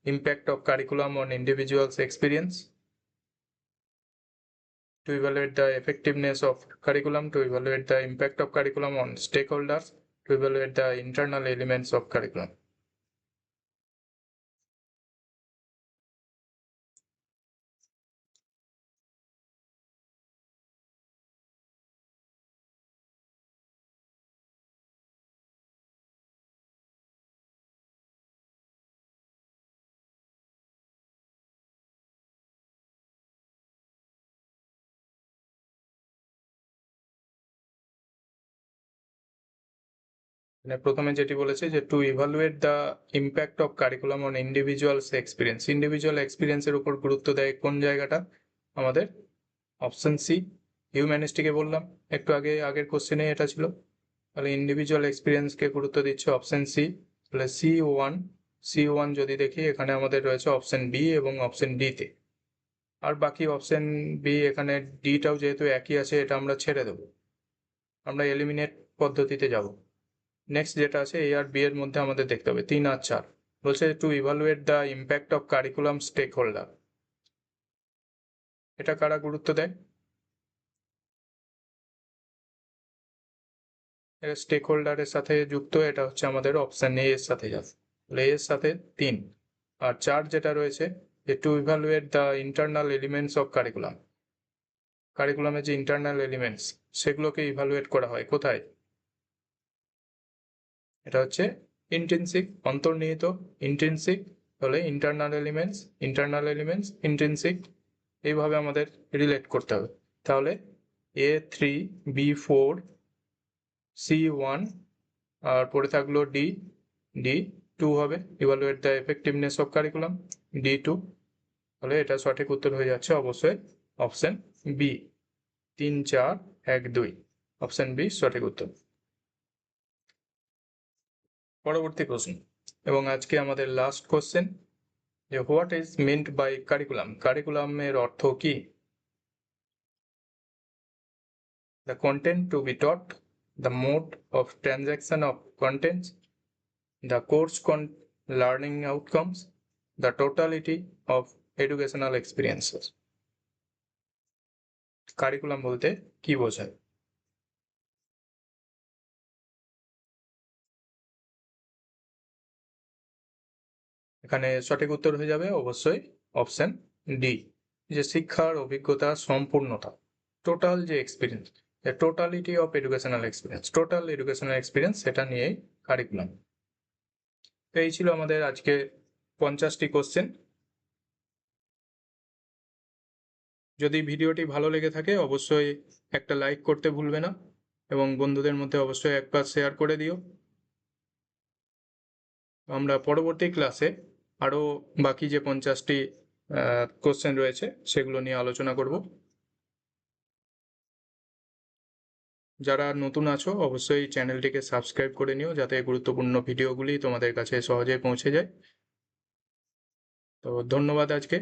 impact of curriculum on individuals experience, to evaluate the effectiveness of curriculum, to evaluate the impact of curriculum on stakeholders, to evaluate the internal elements of curriculum. প্রথমে যেটি বলেছে যে to evaluate the impact of curriculum on individuals experience, individual এক্সপিরিয়েন্সের উপর গুরুত্ব দেয় কোন জায়গাটা? আমাদের অপশন সি, হিউম্যানিস্টিকে বললাম একটু আগে, আগের কোশ্চেনে এটা ছিল, তাহলে ইন্ডিভিজুয়াল এক্সপিরিয়েন্সকে গুরুত্ব দিচ্ছে অপশন সি। তাহলে সি ওয়ান যদি দেখি, এখানে আমাদের রয়েছে অপশন বি এবং অপশন ডিতে, আর বাকি অপশন বি, এখানে ডিটাও যেহেতু একই আছে, এটা আমরা ছেড়ে দেবো, আমরা এলিমিনেট পদ্ধতিতে যাব। নেক্সট যেটা আছে এ আর বি এর মধ্যে আমাদের দেখতে হবে 3 আর 4, বলছে to evaluate the impact of curriculum stakeholder, এটা কারা গুরুত্ব দেয়? এটা স্টেক হোল্ডারের সাথে যুক্ত, এটা হচ্ছে আমাদের অপশন এ এর সাথে যাবে, তাহলে এর সাথে 3 আর 4 যেটা রয়েছে, যে to evaluate the internal elements of curriculum, কারিকুলামের যে ইন্টারনাল এলিমেন্টস সেগুলোকে ইভালুয়েট করা হয় কোথায়? এটা হচ্ছে ইন্ট্রিনসিক, অন্তর্নিহিত, ইন্ট্রিনসিক, তাহলে ইন্টারনাল এলিমেন্টস ইন্ট্রিনসিক, এইভাবে আমাদের রিলেট করতে হবে। তাহলে A3, B4, C1, আর পরে থাকলো D2 হবে, evaluate the effectiveness of curriculum, D2, তাহলে এটা সঠিক উত্তর হয়ে যাচ্ছে অবশ্যই অপশন বি, 3, 4, 1, 2, অপশন বি সঠিক উত্তর। পরবর্তী প্রশ্ন এবং আজকে আমাদের লাস্ট কোশ্চেন, যে what is meant by curriculum, কারিকুলামের অর্থ কি? The content to be taught, the mode of transaction of contents, the course learning outcomes, the totality of educational experiences. Curriculum বলতে কি বোঝায়? এখানে সঠিক উত্তর হয়ে যাবে অবশ্যই অপশন ডি, যে শিক্ষার অভিজ্ঞতা সম্পূর্ণতা, টোটাল যে experience, totality of total educational experience, সেটা নিয়েই কারিকুলাম। তো এই ছিল আমাদের আজকে 50টি কোশ্চেন। যদি ভিডিওটি ভালো লেগে থাকে অবশ্যই একটা লাইক করতে ভুলবে না এবং বন্ধুদের মধ্যে অবশ্যই একবার শেয়ার করে দিও। আমরা পরবর্তী ক্লাসে আরও বাকি যে 50টি কোশ্চেন রয়েছে সেগুলো নিয়ে আলোচনা করব। যারা নতুন আছো অবশ্যই চ্যানেলটিকে সাবস্ক্রাইব করে নিও যাতে গুরুত্বপূর্ণ ভিডিওগুলি তোমাদের কাছে সহজে পৌঁছে যায়। তো ধন্যবাদ আজকে।